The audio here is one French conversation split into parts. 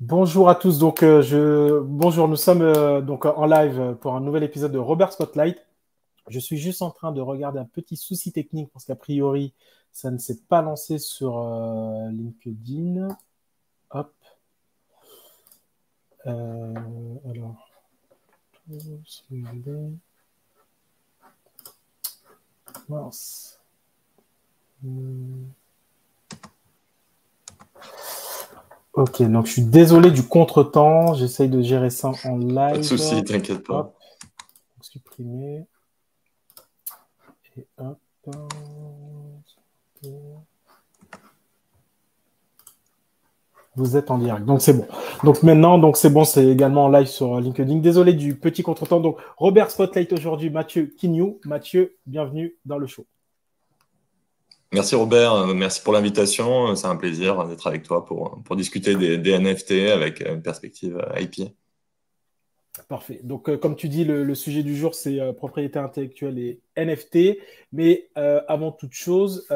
Bonjour à tous. Bonjour. Nous sommes donc en live pour un nouvel épisode de Robert Spotlight. Je suis juste en train de regarder un petit souci technique parce qu'a priori, ça ne s'est pas lancé sur LinkedIn. Hop. Alors. Mince. Ok, donc je suis désolé du contretemps. J'essaye de gérer ça en live. Pas de souci, t'inquiète pas. Hop. Supprimer. Et hop. Vous êtes en direct, donc c'est bon. Donc maintenant, c'est bon, c'est également en live sur LinkedIn. Désolé du petit contretemps. Donc Robert Spotlight aujourd'hui, Mathieu Quignou. Mathieu, bienvenue dans le show. Merci Robert, merci pour l'invitation. C'est un plaisir d'être avec toi pour discuter des NFT avec une perspective IP. Parfait. Donc, comme tu dis, le sujet du jour, c'est propriété intellectuelle et NFT. Mais avant toute chose,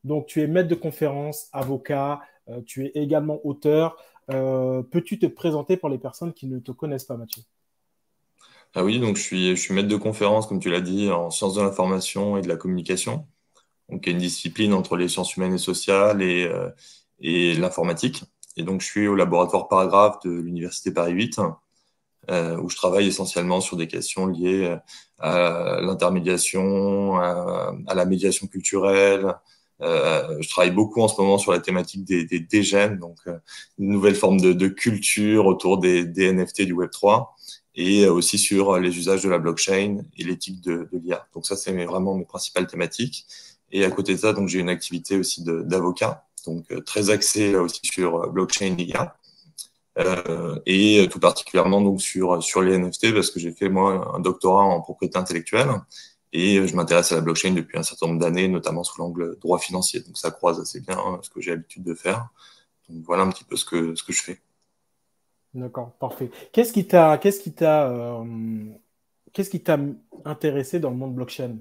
donc tu es maître de conférence, avocat, tu es également auteur. Peux-tu te présenter pour les personnes qui ne te connaissent pas, Mathieu? Ah oui, donc je suis maître de conférence, comme tu l'as dit, en sciences de l'information et de la communication. Donc, il y a une discipline entre les sciences humaines et sociales et l'informatique. Et donc, je suis au laboratoire Paragraphe de l'Université Paris 8, où je travaille essentiellement sur des questions liées à l'intermédiation, à la médiation culturelle. Je travaille beaucoup en ce moment sur la thématique des dégènes, donc une nouvelle forme de culture autour des NFT du Web3, et aussi sur les usages de la blockchain et l'éthique de l'IA. Donc ça, c'est vraiment mes principales thématiques. Et à côté de ça, donc j'ai une activité aussi d'avocat, donc très axée aussi sur blockchain et IA. Et tout particulièrement donc sur les NFT parce que j'ai fait moi un doctorat en propriété intellectuelle et je m'intéresse à la blockchain depuis un certain nombre d'années, notamment sous l'angle droit financier. Donc ça croise assez bien ce que j'ai l'habitude de faire. Donc voilà un petit peu ce que je fais. D'accord, parfait. Qu'est-ce qui t'a intéressé dans le monde blockchain?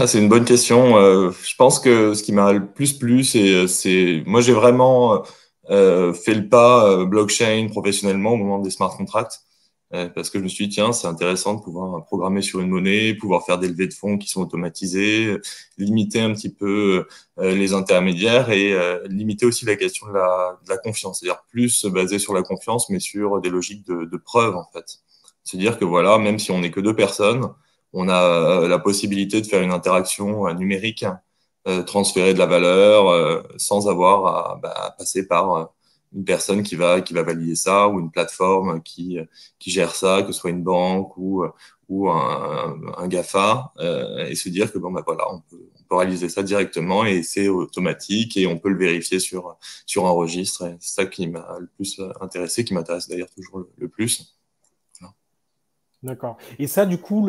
C'est une bonne question. Je pense que ce qui m'a le plus plu, c'est moi j'ai vraiment fait le pas blockchain professionnellement au moment des smart contracts. Parce que je me suis dit, tiens, c'est intéressant de pouvoir programmer sur une monnaie, pouvoir faire des levées de fonds qui sont automatisées, limiter un petit peu les intermédiaires et limiter aussi la question de la confiance, c'est-à-dire plus basé sur la confiance, mais sur des logiques de preuve, en fait. C'est-à-dire que voilà, même si on n'est que deux personnes, on a la possibilité de faire une interaction numérique, transférer de la valeur sans avoir à passer par une personne qui va valider ça ou une plateforme qui gère ça, que ce soit une banque ou un GAFA, et se dire que bon, bah, voilà, on peut réaliser ça directement et c'est automatique et on peut le vérifier sur un registre. Et c'est ça qui m'a le plus intéressé, qui m'intéresse d'ailleurs toujours le plus. Voilà. D'accord. Et ça, du coup,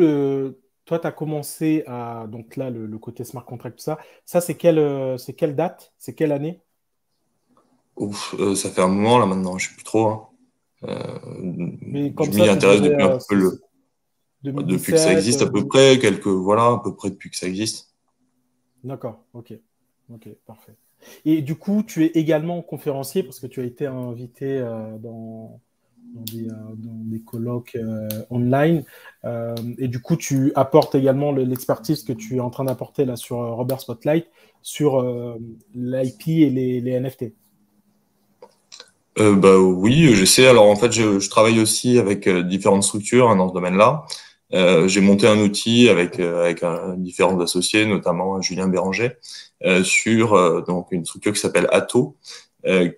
toi, tu as commencé à. Donc là, le côté smart contract, tout ça, c'est quelle date? C'est quelle année? Ouf, ça fait un moment là maintenant, je ne sais plus trop, hein. Mais Je comme ça, m'y tu intéresse dirais depuis un peu depuis que ça 2017. existe à peu près, voilà, à peu près depuis que ça existe. D'accord, ok. Ok, parfait. Et du coup, tu es également conférencier parce que tu as été invité dans des colloques online. Et du coup, tu apportes également l'expertise que tu es en train d'apporter là sur Robert Spotlight sur l'IP et les NFT. Bah oui, j'essaie. Alors en fait, je travaille aussi avec différentes structures hein, dans ce domaine-là. J'ai monté un outil avec différents associés, notamment Julien Béranger, sur donc une structure qui s'appelle Atto,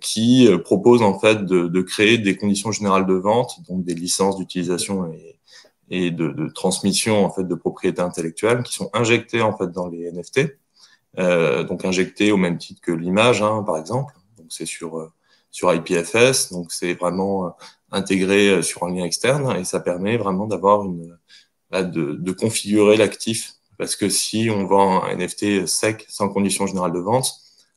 qui propose en fait de créer des conditions générales de vente, donc des licences Ok. d'utilisation et de transmission en fait de propriété intellectuelle, qui sont injectées en fait dans les NFT, donc injectées au même titre que l'image, hein, par exemple. Donc c'est sur IPFS, donc c'est vraiment intégré sur un lien externe et ça permet vraiment d'avoir de configurer l'actif. Parce que si on vend un NFT sec, sans condition générale de vente,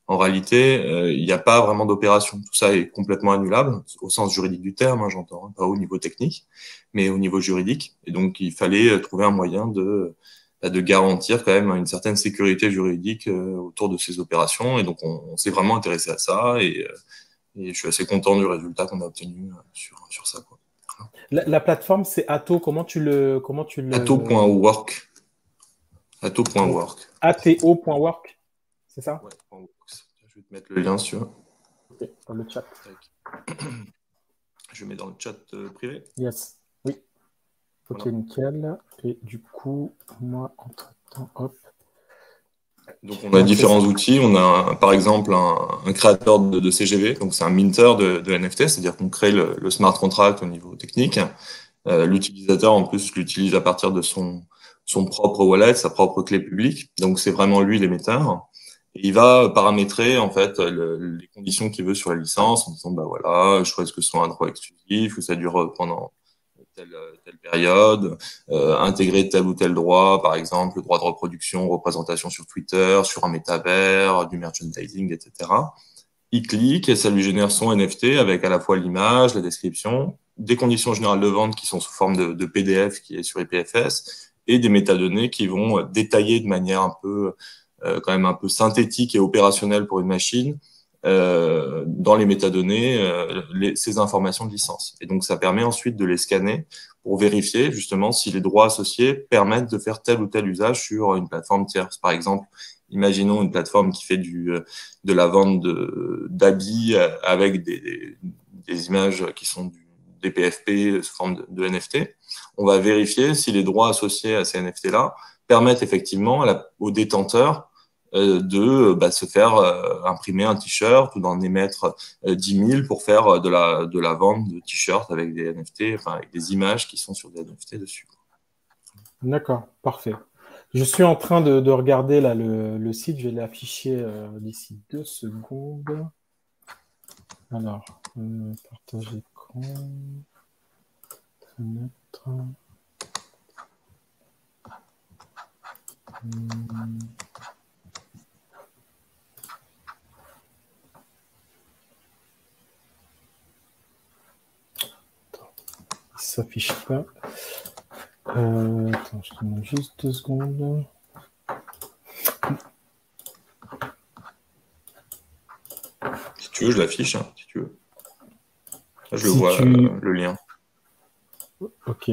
en réalité, il n'y a pas vraiment d'opération. Tout ça est complètement annulable, au sens juridique du terme, hein, j'entends, hein, pas au niveau technique, mais au niveau juridique. Et donc, il fallait trouver un moyen de garantir quand même une certaine sécurité juridique autour de ces opérations. Et donc, on s'est vraiment intéressé à ça. et je suis assez content du résultat qu'on a obtenu sur ça, quoi. La plateforme, c'est Atto. Comment tu le... Atto.work. Atto.work. ato.work, c'est ça? Ouais, je vais te mettre le lien si tu veux. Ok, dans le chat. Je mets dans le chat privé. Yes, oui. Ok, voilà. Nickel. Et du coup, moi, entre-temps, hop. Donc, on a différents outils. On a, par exemple, un créateur de CGV. Donc, c'est un minter de NFT, c'est-à-dire qu'on crée le smart contract au niveau technique. L'utilisateur, en plus, l'utilise à partir de son propre wallet, sa propre clé publique. Donc, c'est vraiment lui l'émetteur. Et il va paramétrer, en fait, les conditions qu'il veut sur la licence en disant, bah voilà, je souhaite que ce soit un droit exclusif, que ça dure pendant telle période, intégrer tel ou tel droit, par exemple, le droit de reproduction, représentation sur Twitter, sur un métavers, du merchandising, etc. Il clique et ça lui génère son NFT avec à la fois l'image, la description, des conditions générales de vente qui sont sous forme de PDF qui est sur IPFS et des métadonnées qui vont détailler de manière un peu, quand même un peu synthétique et opérationnelle pour une machine, dans les métadonnées, ces informations de licence. Et donc, ça permet ensuite de les scanner pour vérifier justement si les droits associés permettent de faire tel ou tel usage sur une plateforme tierce. Par exemple, imaginons une plateforme qui fait de la vente d'habits avec des images qui sont des PFP sous forme de NFT. On va vérifier si les droits associés à ces NFT-là permettent effectivement aux détenteurs de se faire imprimer un t-shirt ou d'en émettre 10 000 pour faire de la vente de t-shirts avec des NFT, enfin avec des images qui sont sur des NFT dessus. D'accord, parfait. Je suis en train de regarder là le site, je vais l'afficher d'ici 2 secondes. Alors, partage écran, fenêtre. Il s'affiche pas. Attends, je te demande juste 2 secondes. Si tu veux, je l'affiche, hein, si tu veux. Là, je vois le lien. Ok.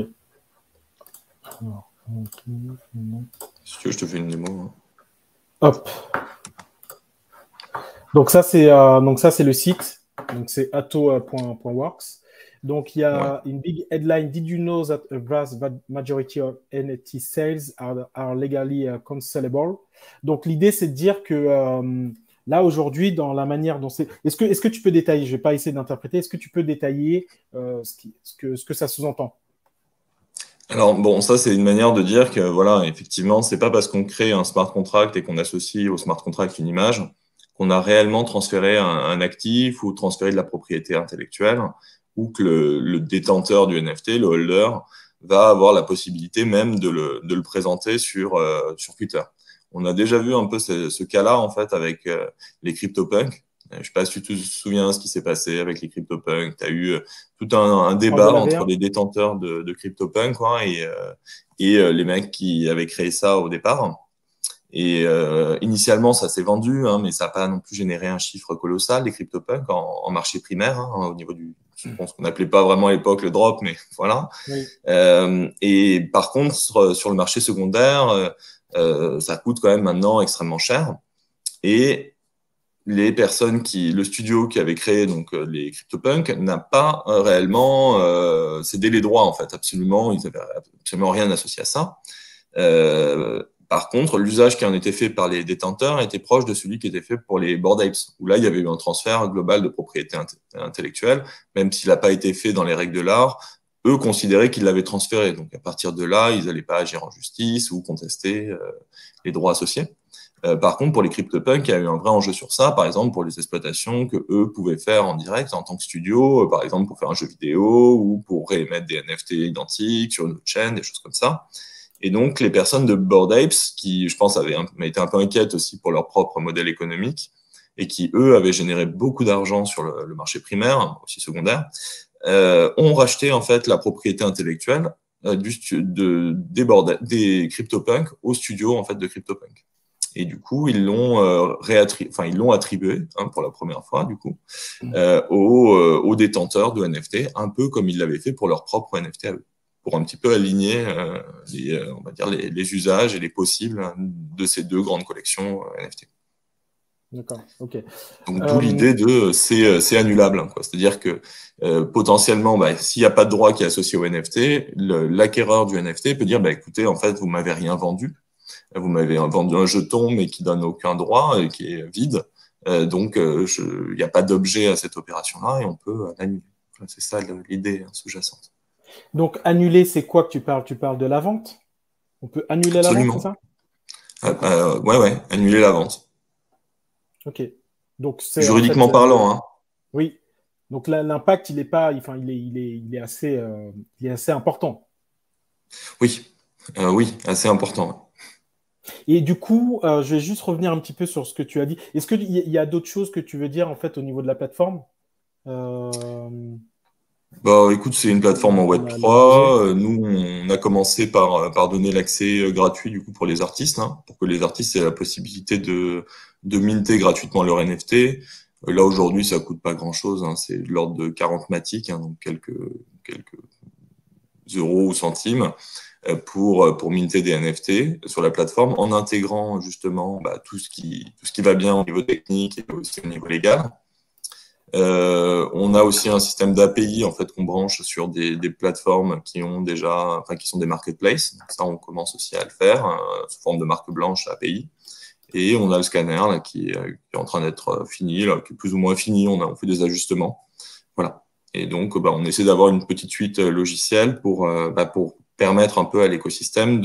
Alors, si tu veux, je te fais une démo. Hein. Hop. Donc ça, c'est le site. Donc c'est atto.works. Donc il y a une big headline. Did you know that a vast majority of NFT sales are legally cancelable? Donc l'idée, c'est de dire que là, aujourd'hui, dans la manière dont c'est... Est-ce que tu peux détailler? Je ne vais pas essayer d'interpréter. Est-ce que tu peux détailler ce que ça sous-entend? Alors, bon, ça, c'est une manière de dire que, voilà, effectivement, c'est pas parce qu'on crée un smart contract et qu'on associe au smart contract une image qu'on a réellement transféré un actif ou transféré de la propriété intellectuelle ou que le détenteur du NFT, le holder, va avoir la possibilité même de le présenter sur Twitter. On a déjà vu un peu ce cas-là, en fait, avec les CryptoPunks. Je ne sais pas si tu te souviens de ce qui s'est passé avec les CryptoPunks. Tu as eu tout un débat entre les détenteurs de CryptoPunks et les mecs qui avaient créé ça au départ. Et initialement, ça s'est vendu, hein, mais ça n'a pas non plus généré un chiffre colossal, les CryptoPunks, en marché primaire, hein, au niveau ce qu'on n'appelait pas vraiment à l'époque le drop, mais voilà. Oui. Et par contre, sur le marché secondaire, ça coûte quand même maintenant extrêmement cher. Et le studio qui avait créé donc les CryptoPunks n'a pas réellement cédé les droits, en fait, absolument. Ils n'avaient absolument rien associé à ça. Par contre, l'usage qui en était fait par les détenteurs était proche de celui qui était fait pour les Bored Apes, où là, il y avait eu un transfert global de propriété intellectuelle, même s'il n'a pas été fait dans les règles de l'art. Eux considéraient qu'ils l'avaient transféré. Donc, à partir de là, ils n'allaient pas agir en justice ou contester les droits associés. Par contre, pour les CryptoPunks, il y a eu un vrai enjeu sur ça, par exemple pour les exploitations que eux pouvaient faire en direct en tant que studio, par exemple pour faire un jeu vidéo ou pour réémettre des NFT identiques sur une autre chaîne, des choses comme ça. Et donc, les personnes de Bored Apes, qui, je pense, avaient été un peu inquiètes aussi pour leur propre modèle économique et qui, eux, avaient généré beaucoup d'argent sur le marché primaire, aussi secondaire, ont racheté en fait la propriété intellectuelle des CryptoPunks au studio en fait de CryptoPunk. Et du coup, ils l'ont ils l'ont attribué pour la première fois, du coup, aux détenteurs de NFT, un peu comme ils l'avaient fait pour leur propre NFT à eux, pour un petit peu aligner on va dire les usages et les possibles de ces deux grandes collections NFT. D'accord, ok. Donc, d'où l'idée de c'est annulable, hein, quoi. C'est-à-dire que potentiellement, s'il n'y a pas de droit qui est associé au NFT, l'acquéreur du NFT peut dire, écoutez, en fait, vous m'avez rien vendu. Vous m'avez vendu un jeton, mais qui donne aucun droit et qui est vide. Donc, il n'y a pas d'objet à cette opération-là et on peut l'annuler. Enfin, c'est ça l'idée sous-jacente. Donc, annuler, c'est quoi que tu parles? Tu parles de la vente? On peut annuler la vente, c'est Absolument. ça? D'accord. Ouais, annuler la vente. Ok. Donc, c'est en Juridiquement fait, parlant, hein. oui. Donc, l'impact, il est pas, enfin, il est assez important. Oui, oui, assez important. Et du coup, je vais juste revenir un petit peu sur ce que tu as dit. Est-ce qu'il y a d'autres choses que tu veux dire, en fait, au niveau de la plateforme? Euh, Écoute, c'est une plateforme en on a largé. Web3. Nous, on a commencé par donner l'accès gratuit du coup pour les artistes, pour que les artistes aient la possibilité de minter gratuitement leur NFT. Là, aujourd'hui, ça coûte pas grand-chose. C'est de l'ordre de 40 matiques, donc quelques euros ou centimes pour minter des NFT sur la plateforme en intégrant justement tout ce qui va bien au niveau technique et aussi au niveau légal. On a aussi un système d'API en fait qu'on branche sur des plateformes qui ont déjà, qui sont des marketplaces. Donc ça, on commence aussi à le faire sous forme de marque blanche API. Et on a le scanner là, qui est en train d'être fini, là, qui est plus ou moins fini. On fait des ajustements. Voilà. Et donc, on essaie d'avoir une petite suite logicielle pour permettre un peu à l'écosystème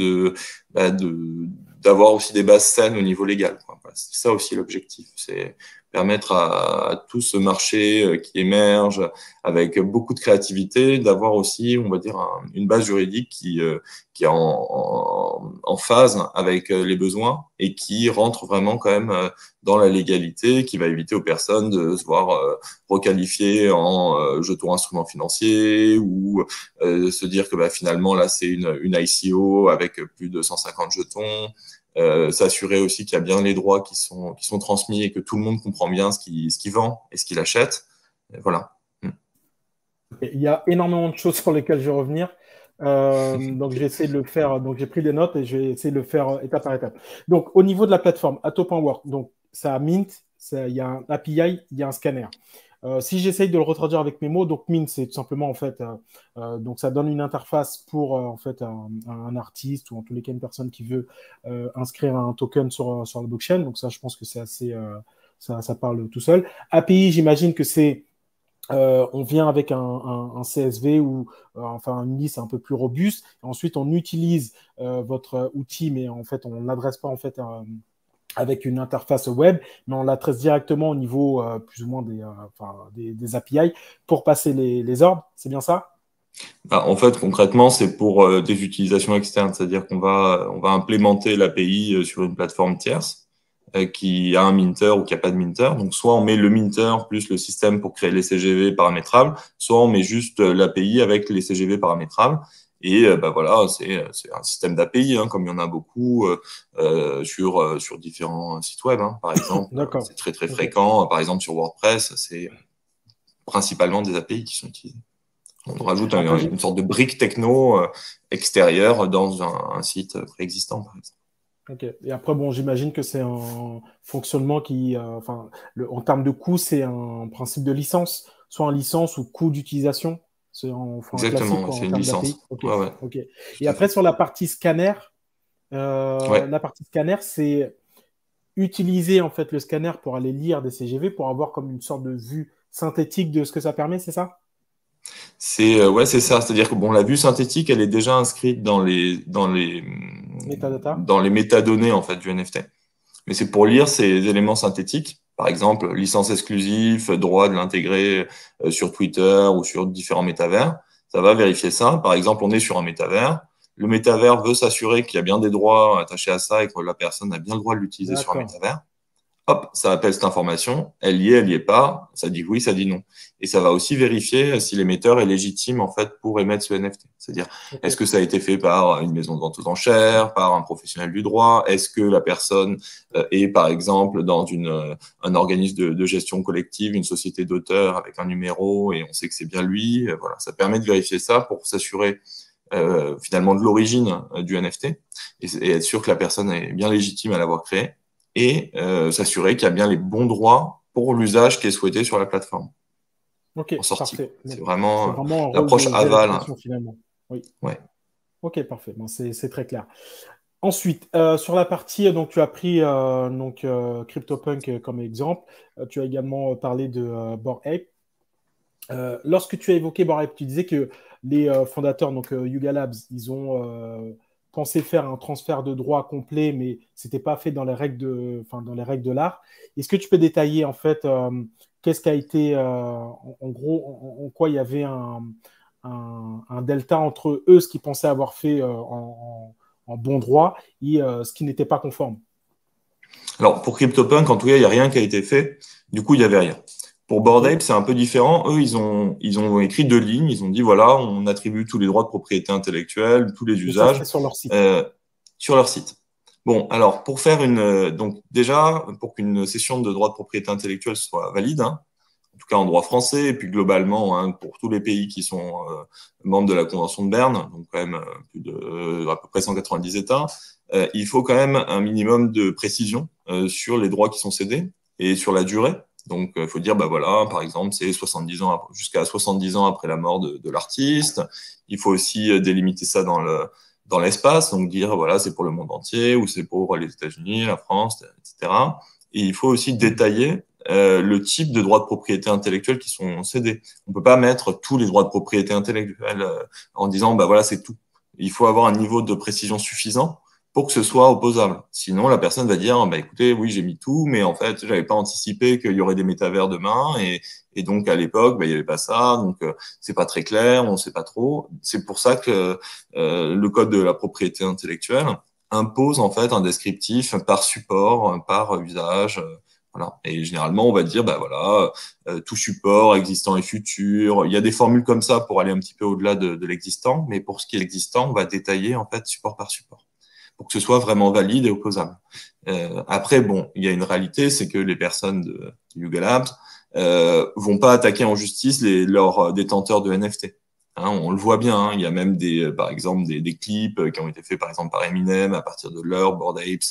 d'avoir aussi des bases saines au niveau légal, quoi. Voilà, c'est ça aussi l'objectif. C'est permettre à tout ce marché qui émerge avec beaucoup de créativité, d'avoir aussi, on va dire, une base juridique qui est en phase avec les besoins et qui rentre vraiment quand même dans la légalité, qui va éviter aux personnes de se voir requalifier en jetons instruments financiers ou se dire que finalement, là, c'est une ICO avec plus de 150 jetons. S'assurer aussi qu'il y a bien les droits qui sont transmis et que tout le monde comprend bien ce qu'il vend et ce qu'il achète. Et voilà. Il y a énormément de choses sur lesquelles je vais revenir. Donc, j'ai essayé de le faire. Donc, j'ai pris des notes et je vais essayer de le faire étape par étape. Donc, au niveau de la plateforme, Atto.work, donc ça a Mint, il y a un API, il y a un scanner. Si j'essaye de le retraduire avec mes mots, donc Mint, c'est tout simplement en fait, donc ça donne une interface pour en fait un artiste ou en tous les cas une personne qui veut inscrire un token sur la blockchain. Donc ça, je pense que c'est assez, ça parle tout seul. API, j'imagine que c'est on vient avec un CSV ou enfin une liste un peu plus robuste. Ensuite, on utilise votre outil, mais en fait, on ne l'adresse pas en fait avec une interface web, mais on l'adresse directement au niveau plus ou moins des API pour passer les ordres. C'est bien ça? En fait, concrètement, c'est pour des utilisations externes, c'est-à-dire qu'on va implémenter l'API sur une plateforme tierce qui a un minter ou qui n'a pas de minter. Donc, soit on met le minter plus le système pour créer les CGV paramétrables, soit on met juste l'API avec les CGV paramétrables. Et voilà, c'est un système d'API, comme il y en a beaucoup sur différents sites web. Par exemple, D'accord. c'est très très Ok. fréquent. Par exemple, sur WordPress, c'est principalement des API qui sont utilisées. On Ok. rajoute Après, une sorte de brique techno extérieure dans un site préexistant, par exemple. ok. Et après, bon, j'imagine que c'est un fonctionnement qui, enfin, en termes de coût, c'est un principe de licence, soit en licence ou coût d'utilisation. C'est un classique Exactement, ouais, quoi, c'est en une termes d'API. licence. Ok. Ouais, ouais, Ok. Et tout à après, fait. sur la partie scanner, Ouais. c'est utiliser en fait le scanner pour aller lire des CGV pour avoir comme une sorte de vue synthétique de ce que ça permet, c'est ça? C'est ça. C'est-à-dire que bon, la vue synthétique, elle est déjà inscrite Metadata. dans les métadonnées en fait du NFT. Mais c'est pour lire ces éléments synthétiques. Par exemple, licence exclusive, droit de l'intégrer sur Twitter ou sur différents métavers. Ça va vérifier ça. Par exemple, on est sur un métavers. Le métavers veut s'assurer qu'il y a bien des droits attachés à ça et que la personne a bien le droit de l'utiliser sur un D'accord. métavers. hop, ça appelle cette information, elle y est pas, ça dit oui, ça dit non. Et ça va aussi vérifier si l'émetteur est légitime en fait pour émettre ce NFT. C'est-à-dire, est-ce que ça a été fait par une maison de vente aux enchères, par un professionnel du droit? Est-ce que la personne est par exemple dans un organisme de gestion collective, une société d'auteurs avec un numéro et on sait que c'est bien lui? Voilà, ça permet de vérifier ça pour s'assurer finalement de l'origine du NFT et être sûr que la personne est bien légitime à l'avoir créé et s'assurer qu'il y a bien les bons droits pour l'usage qui est souhaité sur la plateforme. Ok, En sortie. parfait. C'est C'est vraiment vraiment un rôle l'approche de aval. vérification finalement. Oui. Ouais. Ok, parfait. Bon, c'est très clair. Ensuite, sur la partie, donc tu as pris CryptoPunk comme exemple. Tu as également parlé de Bored Ape. Lorsque tu as évoqué Bored Ape, tu disais que les fondateurs, donc Yuga Labs, ils ont pensé faire un transfert de droits complet, mais c'était pas fait dans les règles dans les règles de l'art. Est-ce que tu peux détailler en fait qu'est-ce qui a été, en gros, en quoi il y avait un delta entre eux, ce qu'ils pensaient avoir fait en bon droit, et ce qui n'était pas conforme? Alors, pour CryptoPunk, en tout cas, il n'y a rien qui a été fait. Du coup, il n'y avait rien. Pour Bored Ok. Ape, c'est un peu différent. Eux, ils ont écrit 2 lignes. Ils ont dit, voilà, on attribue tous les droits de propriété intellectuelle, tous les Mais ça, usages c'était sur leur site. euh, sur leur site. Bon, alors, pour faire donc déjà, pour qu'une cession de droits de propriété intellectuelle soit valide, hein, en tout cas en droit français, et puis globalement, hein, pour tous les pays qui sont membres de la Convention de Berne, donc quand même plus de à peu près 190 États, il faut quand même un minimum de précision sur les droits qui sont cédés et sur la durée. Donc, il faut dire, bah voilà, par exemple, c'est 70 ans jusqu'à 70 ans après la mort de l'artiste. Il faut aussi délimiter ça dans l'espace, donc dire, voilà, c'est pour le monde entier, ou c'est pour les États-Unis, la France, etc. Et il faut aussi détailler le type de droits de propriété intellectuelle qui sont cédés. On ne peut pas mettre tous les droits de propriété intellectuelle en disant, bah voilà, c'est tout. Il faut avoir un niveau de précision suffisant pour que ce soit opposable. Sinon, la personne va dire, bah, écoutez, oui, j'ai mis tout, mais en fait, j'avais pas anticipé qu'il y aurait des métavers demain, et donc à l'époque, bah, il n'y avait pas ça, donc c'est pas très clair, on ne sait pas trop. C'est pour ça que le code de la propriété intellectuelle impose en fait un descriptif par support, par usage. Voilà. Et généralement, on va dire, bah voilà, tout support existant et futur. Il y a des formules comme ça pour aller un petit peu au-delà de l'existant, mais pour ce qui est existant, on va détailler en fait support par support pour que ce soit vraiment valide et opposable. Après, bon, il y a une réalité, c'est que les personnes de Yuga Labs vont pas attaquer en justice leurs détenteurs de NFT. Hein, on le voit bien, hein, il y a même par exemple des clips qui ont été faits par exemple par Eminem à partir de leur Bored Apes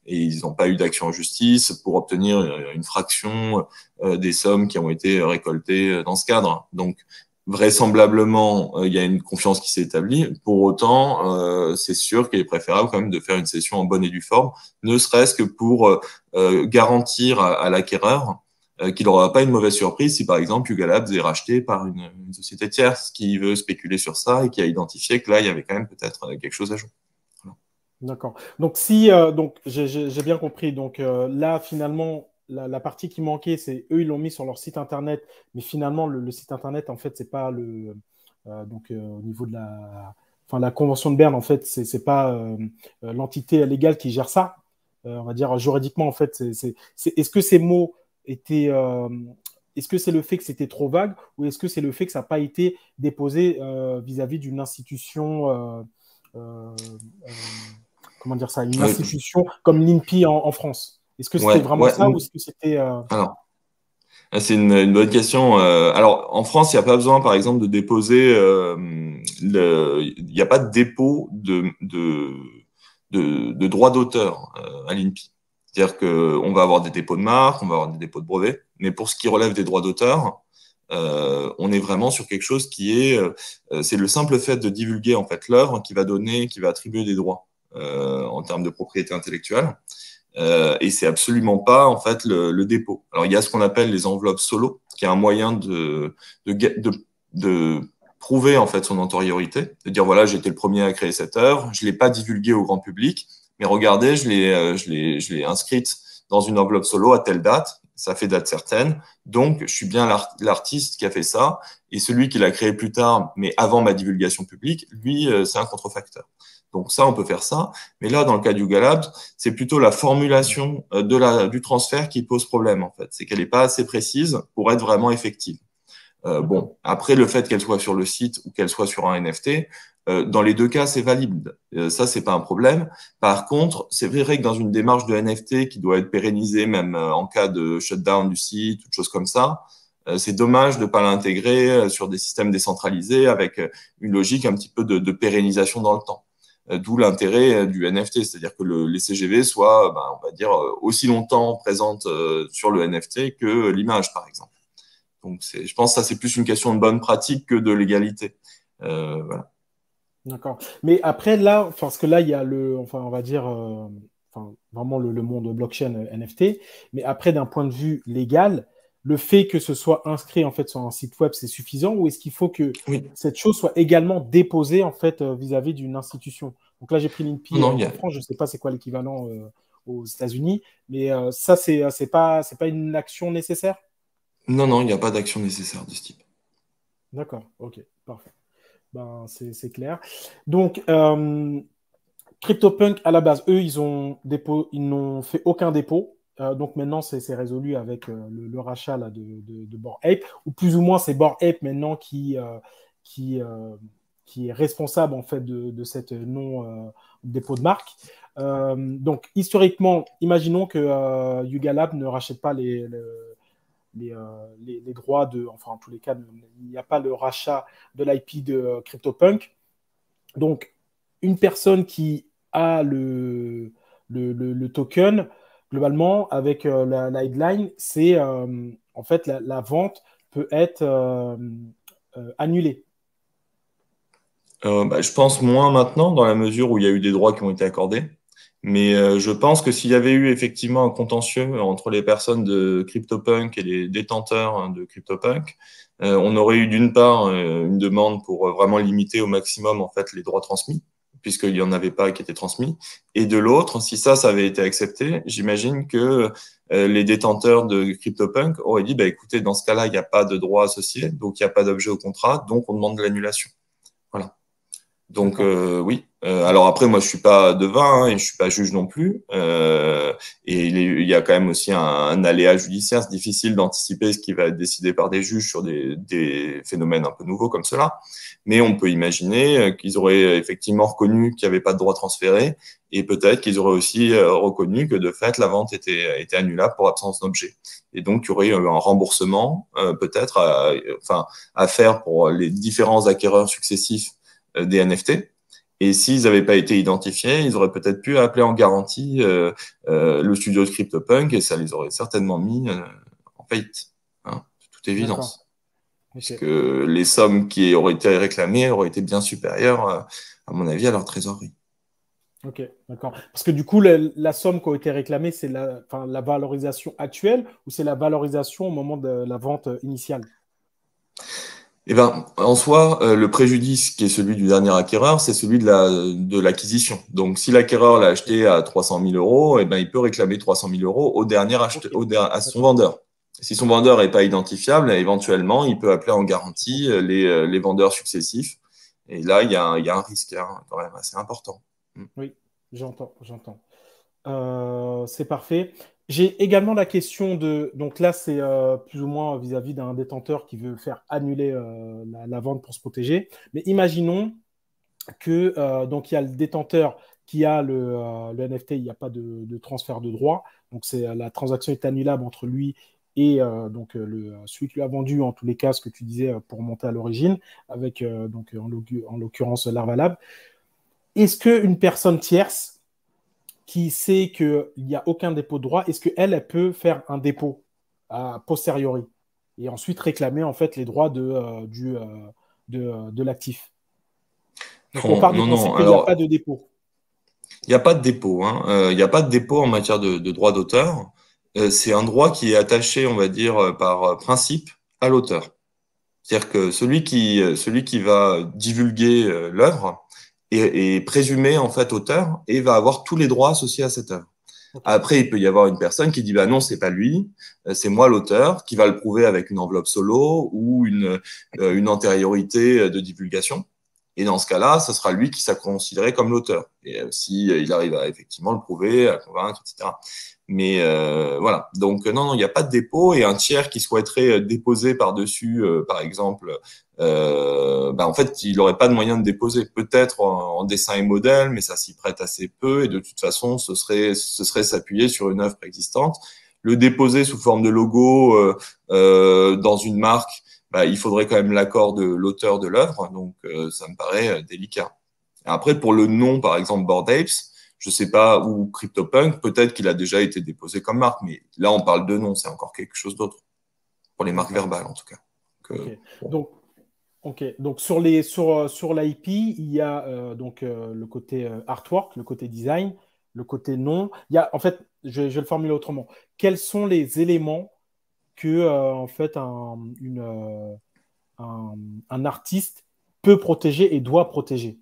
et ils n'ont pas eu d'action en justice pour obtenir une fraction des sommes qui ont été récoltées dans ce cadre. Donc, vraisemblablement, il y a une confiance qui s'est établie. Pour autant, c'est sûr qu'il est préférable quand même de faire une session en bonne et due forme, ne serait-ce que pour garantir à l'acquéreur qu'il n'aura pas une mauvaise surprise si, par exemple, Yuga Labs est racheté par une société tierce qui veut spéculer sur ça et qui a identifié que là, il y avait quand même peut-être quelque chose à jouer. Voilà. D'accord. Donc, si donc j'ai bien compris. Donc là, finalement, la partie qui manquait, c'est eux, ils l'ont mis sur leur site internet, mais finalement, le site internet, en fait, c'est pas au niveau de la Convention de Berne, en fait, c'est pas l'entité légale qui gère ça. On va dire juridiquement, en fait, est-ce que ces mots étaient est-ce que c'est le fait que c'était trop vague ou est-ce que c'est le fait que ça n'a pas été déposé vis-à-vis d'une institution euh, euh, comment dire ça, une institution comme l'INPI en France? Est-ce que c'était vraiment ça ou est-ce que c'était Alors, c'est une bonne question. Alors, en France, il n'y a pas besoin, par exemple, de déposer. Il n'y a pas de dépôt de droits d'auteur à l'INPI. C'est-à-dire qu'on va avoir des dépôts de marque, on va avoir des dépôts de brevets, mais pour ce qui relève des droits d'auteur, on est vraiment sur quelque chose qui est, c'est le simple fait de divulguer en fait l'œuvre qui va attribuer des droits en termes de propriété intellectuelle. Et c'est absolument pas en fait le dépôt. Alors il y a ce qu'on appelle les enveloppes solo, qui est un moyen de prouver en fait son antériorité, de dire voilà j'ai été le premier à créer cette œuvre, je l'ai pas divulguée au grand public, mais regardez je l'ai inscrite dans une enveloppe solo à telle date, ça fait date certaine, donc je suis bien l'artiste qui a fait ça, et celui qui l'a créé plus tard, mais avant ma divulgation publique, lui, c'est un contrefacteur. Donc ça, on peut faire ça. Mais là, dans le cas du Yuga Labs, c'est plutôt la formulation du transfert qui pose problème, en fait. C'est qu'elle n'est pas assez précise pour être vraiment effective. Bon, après, le fait qu'elle soit sur le site ou qu'elle soit sur un NFT, dans les deux cas, c'est valide. Ça, c'est pas un problème. Par contre, c'est vrai que dans une démarche de NFT qui doit être pérennisée, même en cas de shutdown du site, toutes choses comme ça, c'est dommage de ne pas l'intégrer sur des systèmes décentralisés avec une logique un petit peu de pérennisation dans le temps. D'où l'intérêt du NFT, c'est-à-dire que les CGV soient, on va dire, aussi longtemps présentes sur le NFT que l'image, par exemple. Donc, je pense que ça, c'est plus une question de bonne pratique que de légalité. Voilà. D'accord. Mais après, là, parce que là, il y a on va dire, vraiment le monde blockchain NFT. Mais après, d'un point de vue légal, le fait que ce soit inscrit en fait sur un site web, c'est suffisant ou est-ce qu'il faut que cette chose soit également déposée en fait vis-à-vis d'une institution? Donc là, j'ai pris l'INPI en France, je ne sais pas c'est quoi l'équivalent aux États-Unis, mais ça, c'est pas une action nécessaire? Non, il n'y a pas d'action nécessaire de ce type. D'accord, ok, parfait. C'est clair. Donc, CryptoPunk, à la base, eux, ils n'ont fait aucun dépôt. Donc maintenant, c'est résolu avec le rachat là, de Bored Ape, ou plus ou moins c'est Bored Ape maintenant qui est responsable en fait de cette non-dépôt de marque. Donc historiquement, imaginons que Yuga Lab ne rachète pas les droits enfin en tous les cas, il n'y a pas le rachat de l'IP de CryptoPunk. Donc, une personne qui a le token, globalement, avec la headline, c'est en fait la vente peut être annulée. Je pense moins maintenant, dans la mesure où il y a eu des droits qui ont été accordés. Mais je pense que s'il y avait eu effectivement un contentieux entre les personnes de CryptoPunk et les détenteurs de CryptoPunk, on aurait eu d'une part une demande pour vraiment limiter au maximum en fait les droits transmis, puisqu'il n'y en avait pas qui étaient transmis. Et de l'autre, si ça avait été accepté, j'imagine que les détenteurs de CryptoPunk auraient dit, écoutez, dans ce cas-là, il n'y a pas de droit associé, donc il n'y a pas d'objet au contrat, donc on demande de l'annulation. Voilà. Donc oui. Alors après, moi, je suis pas devin et je suis pas juge non plus. Et il y a quand même aussi un aléa judiciaire. C'est difficile d'anticiper ce qui va être décidé par des juges sur des phénomènes un peu nouveaux comme cela. Mais on peut imaginer qu'ils auraient effectivement reconnu qu'il n'y avait pas de droit transféré et peut-être qu'ils auraient aussi reconnu que de fait la vente était annulable pour absence d'objet. Et donc il y aurait un remboursement peut-être à faire pour les différents acquéreurs successifs des NFT. Et s'ils n'avaient pas été identifiés, ils auraient peut-être pu appeler en garantie le studio de CryptoPunk et ça les aurait certainement mis en faillite, hein, de toute évidence. Okay. Parce que les sommes qui auraient été réclamées auraient été bien supérieures, à mon avis, à leur trésorerie. Ok, d'accord. Parce que du coup, la somme qui a été réclamée, c'est la valorisation actuelle ou c'est la valorisation au moment de la vente initiale? En soi, le préjudice qui est celui du dernier acquéreur, c'est celui de l'acquisition. Donc, si l'acquéreur l'a acheté à 300 000 euros, il peut réclamer 300 000 euros au dernier à son vendeur. Si son vendeur n'est pas identifiable, éventuellement, il peut appeler en garantie les vendeurs successifs. Et là, il y a un risque quand même assez important. Oui, j'entends. C'est parfait. J'ai également la question donc là, c'est plus ou moins vis-à-vis d'un détenteur qui veut faire annuler la vente pour se protéger. Mais imaginons que donc il y a le détenteur qui a le NFT, il n'y a pas de transfert de droit. Donc la transaction est annulable entre lui et donc celui qui lui a vendu, en tous les cas, ce que tu disais pour monter à l'origine, avec donc en l'occurrence Larvalab. Est-ce qu'une personne tierce qui sait qu'il n'y a aucun dépôt de droit, est-ce qu'elle peut faire un dépôt a posteriori et ensuite réclamer en fait les droits de l'actif? Donc on part du principe qu'il n'y a pas de dépôt. Il n'y a pas de dépôt. Il n'y a pas de dépôt en matière de droit d'auteur. C'est un droit qui est attaché, on va dire, par principe à l'auteur. C'est-à-dire que celui qui va divulguer l'œuvre est présumé en fait auteur et va avoir tous les droits associés à cette œuvre. Ok. Après, il peut y avoir une personne qui dit bah non, c'est pas lui, c'est moi l'auteur, qui va le prouver avec une enveloppe solo ou une antériorité de divulgation. Et dans ce cas-là, ce sera lui qui sera considéré comme l'auteur. Et si il arrive à effectivement le prouver, à convaincre, etc. Mais voilà. Donc non, non, il n'y a pas de dépôt et un tiers qui souhaiterait déposer par-dessus, par exemple, en fait, il n'aurait pas de moyen de déposer. Peut-être en dessin et modèle, mais ça s'y prête assez peu. Et de toute façon, ce serait s'appuyer sur une œuvre existante. Le déposer sous forme de logo dans une marque, il faudrait quand même l'accord de l'auteur de l'œuvre. Donc, ça me paraît délicat. Après, pour le nom, par exemple, Bored Apes, je sais pas, ou CryptoPunk, peut-être qu'il a déjà été déposé comme marque, mais là, on parle de nom, c'est encore quelque chose d'autre. Pour les marques D'accord. verbales, en tout cas. Donc, Ok. bon. Donc, ok. Donc sur l'IP, il y a le côté artwork, le côté design, le côté nom. Il y a, en fait, je vais le formuler autrement. Quels sont les éléments que en fait un, un artiste peut protéger et doit protéger?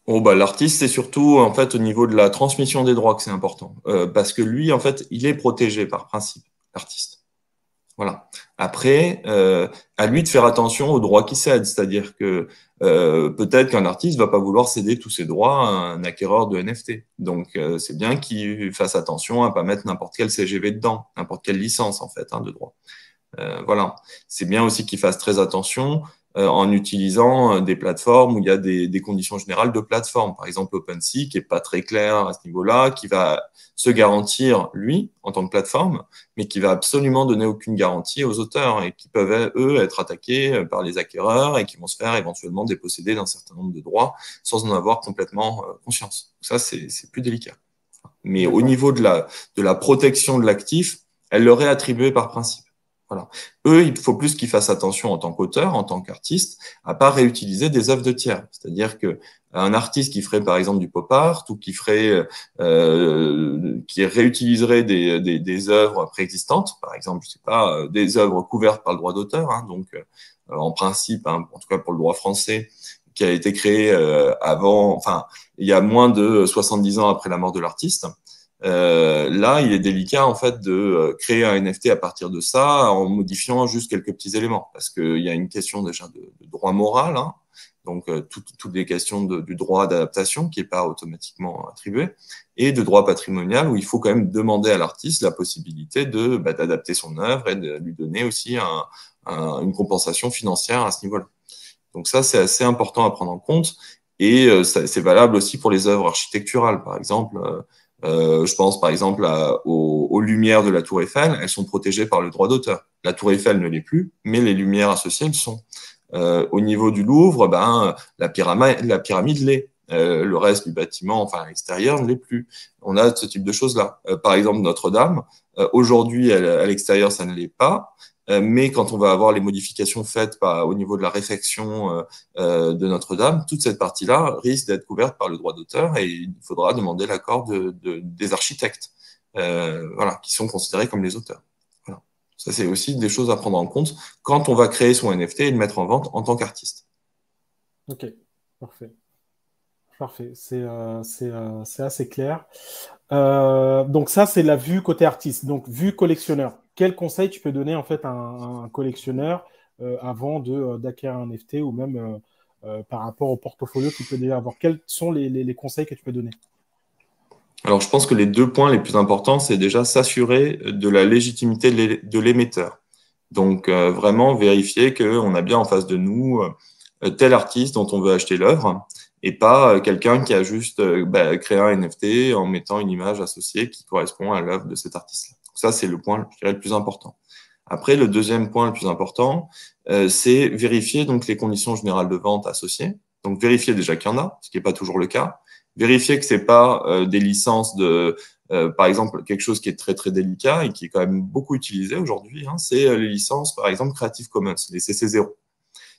Oh, l'artiste, c'est surtout en fait au niveau de la transmission des droits que c'est important. Parce que lui, en fait, il est protégé par principe, l'artiste. Voilà. Après, à lui de faire attention aux droits qu'il cède. C'est-à-dire que peut-être qu'un artiste va pas vouloir céder tous ses droits à un acquéreur de NFT. Donc, c'est bien qu'il fasse attention à pas mettre n'importe quel CGV dedans, n'importe quelle licence en fait de droit. Voilà. C'est bien aussi qu'ils fassent très attention en utilisant des plateformes où il y a des conditions générales de plateforme. Par exemple, OpenSea, qui est pas très clair à ce niveau-là, qui va se garantir, lui, en tant que plateforme, mais qui va absolument donner aucune garantie aux auteurs et qui peuvent, eux, être attaqués par les acquéreurs et qui vont se faire éventuellement déposséder d'un certain nombre de droits sans en avoir complètement conscience. Ça, c'est plus délicat. Mais au D'accord. niveau de la protection de l'actif, elle leur est attribuée par principe. Voilà. Eux, il faut plus qu'ils fassent attention en tant qu'auteur, en tant qu'artiste, à pas réutiliser des œuvres de tiers. C'est-à-dire que un artiste qui ferait par exemple du pop art ou qui réutiliserait des œuvres préexistantes, par exemple, je sais pas, des œuvres couvertes par le droit d'auteur, donc en principe, en tout cas pour le droit français, qui a été créé avant, enfin, il y a moins de 70 ans après la mort de l'artiste. Là, il est délicat en fait de créer un NFT à partir de ça en modifiant juste quelques petits éléments parce qu'il y a une question déjà de droit moral, donc toutes les questions du droit d'adaptation qui n'est pas automatiquement attribué et de droit patrimonial où il faut quand même demander à l'artiste la possibilité d'adapter son œuvre et de lui donner aussi une compensation financière à ce niveau-là. Donc ça, c'est assez important à prendre en compte. Et c'est valable aussi pour les œuvres architecturales. Par exemple, je pense par exemple aux lumières de la Tour Eiffel. Elles sont protégées par le droit d'auteur. La Tour Eiffel ne l'est plus, mais les lumières associées le sont. Au niveau du Louvre, la pyramide l'est. Le reste du bâtiment, enfin l'extérieur, ne l'est plus. On a ce type de choses-là. Par exemple, Notre-Dame, aujourd'hui, à l'extérieur, ça ne l'est pas. Mais quand on va avoir les modifications faites au niveau de la réfection de Notre-Dame, toute cette partie-là risque d'être couverte par le droit d'auteur et il faudra demander l'accord des architectes, voilà, qui sont considérés comme les auteurs. Voilà. Ça, c'est aussi des choses à prendre en compte quand on va créer son NFT et le mettre en vente en tant qu'artiste. Ok. Parfait. Parfait. C'est assez clair. Donc ça, c'est la vue côté artiste. Donc, vue collectionneur. Quel conseil tu peux donner en fait à un collectionneur avant d'acquérir un NFT ou même par rapport au portfolio qu'il peut déjà avoir? Quels sont les conseils que tu peux donner? Alors, je pense que les deux points les plus importants, c'est déjà s'assurer de la légitimité de l'émetteur. Donc, vraiment vérifier qu'on a bien en face de nous tel artiste dont on veut acheter l'œuvre et pas quelqu'un qui a juste créé un NFT en mettant une image associée qui correspond à l'œuvre de cet artiste-là. Ça, c'est le point, je dirais, le plus important. Après, le deuxième point le plus important, c'est vérifier donc les conditions générales de vente associées. Donc, vérifier déjà qu'il y en a, ce qui n'est pas toujours le cas. Vérifier que c'est pas des licences par exemple, quelque chose qui est très très délicat et qui est quand même beaucoup utilisé aujourd'hui, c'est les licences, par exemple, Creative Commons, les CC0.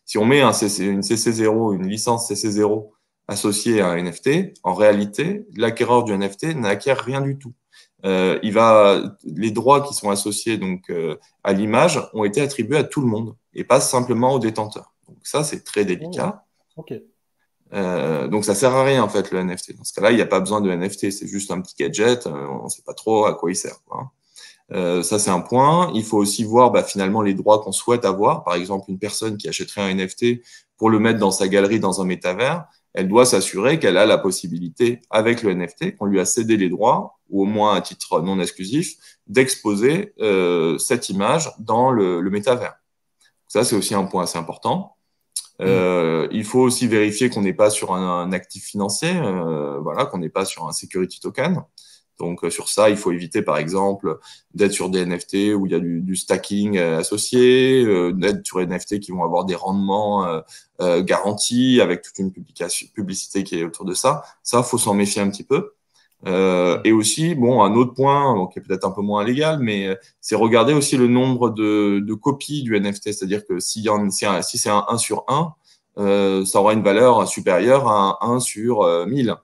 Si on met une CC0, une licence CC0 associée à un NFT, en réalité, l'acquéreur du NFT n'acquiert rien du tout. Les droits qui sont associés donc à l'image ont été attribués à tout le monde et pas simplement aux détenteurs. Donc ça, c'est très Oh, délicat. ok. Donc, ça sert à rien, en fait, le NFT. Dans ce cas-là, il n'y a pas besoin de NFT. C'est juste un petit gadget. On ne sait pas trop à quoi il sert, quoi. Ça, c'est un point. Il faut aussi voir finalement les droits qu'on souhaite avoir. Par exemple, une personne qui achèterait un NFT pour le mettre dans sa galerie dans un métavers, elle doit s'assurer qu'elle a la possibilité, avec le NFT, qu'on lui a cédé les droits, ou au moins à titre non exclusif, d'exposer cette image dans le métavers. Ça, c'est aussi un point assez important. Il faut aussi vérifier qu'on n'est pas sur un actif financier, voilà, qu'on n'est pas sur un security token. Donc, sur ça, il faut éviter, par exemple, d'être sur des NFT où il y a du stacking associé, d'être sur des NFT qui vont avoir des rendements garantis avec toute une publicité qui est autour de ça. Ça, il faut s'en méfier un petit peu. Et aussi, bon, un autre point qui est peut-être un peu moins légal, mais c'est regarder aussi le nombre de copies du NFT. C'est-à-dire que si c'est un 1 sur 1, ça aura une valeur supérieure à un 1 sur 1000.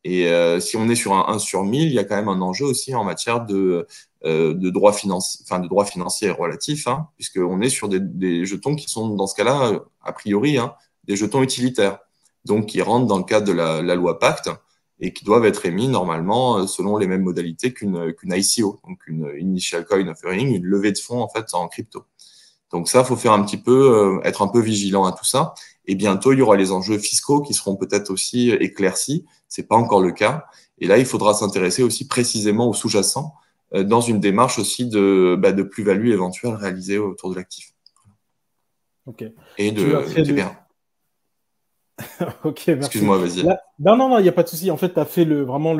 Et si on est sur un 1 sur 1000, il y a quand même un enjeu aussi en matière de droits financiers, enfin de droits financiers relatifs, hein, puisqu'on est sur des jetons qui sont, dans ce cas-là, a priori, hein, des jetons utilitaires, donc qui rentrent dans le cadre de la loi Pacte et qui doivent être émis normalement selon les mêmes modalités qu'une ICO, donc une Initial Coin Offering, une levée de fonds en fait en crypto. Donc ça, il faut faire un petit peu, être un peu vigilant à tout ça. Et bientôt, il y aura les enjeux fiscaux qui seront peut-être aussi éclaircis. C'est pas encore le cas. Et là, il faudra s'intéresser aussi précisément aux sous-jacents dans une démarche aussi de plus-value éventuelle réalisée autour de l'actif. Ok. Et Tu as fait de le... bien. Ok, merci. Excuse-moi, vas-y. Là... Non, non, non, il n'y a pas de souci. En fait, tu as fait vraiment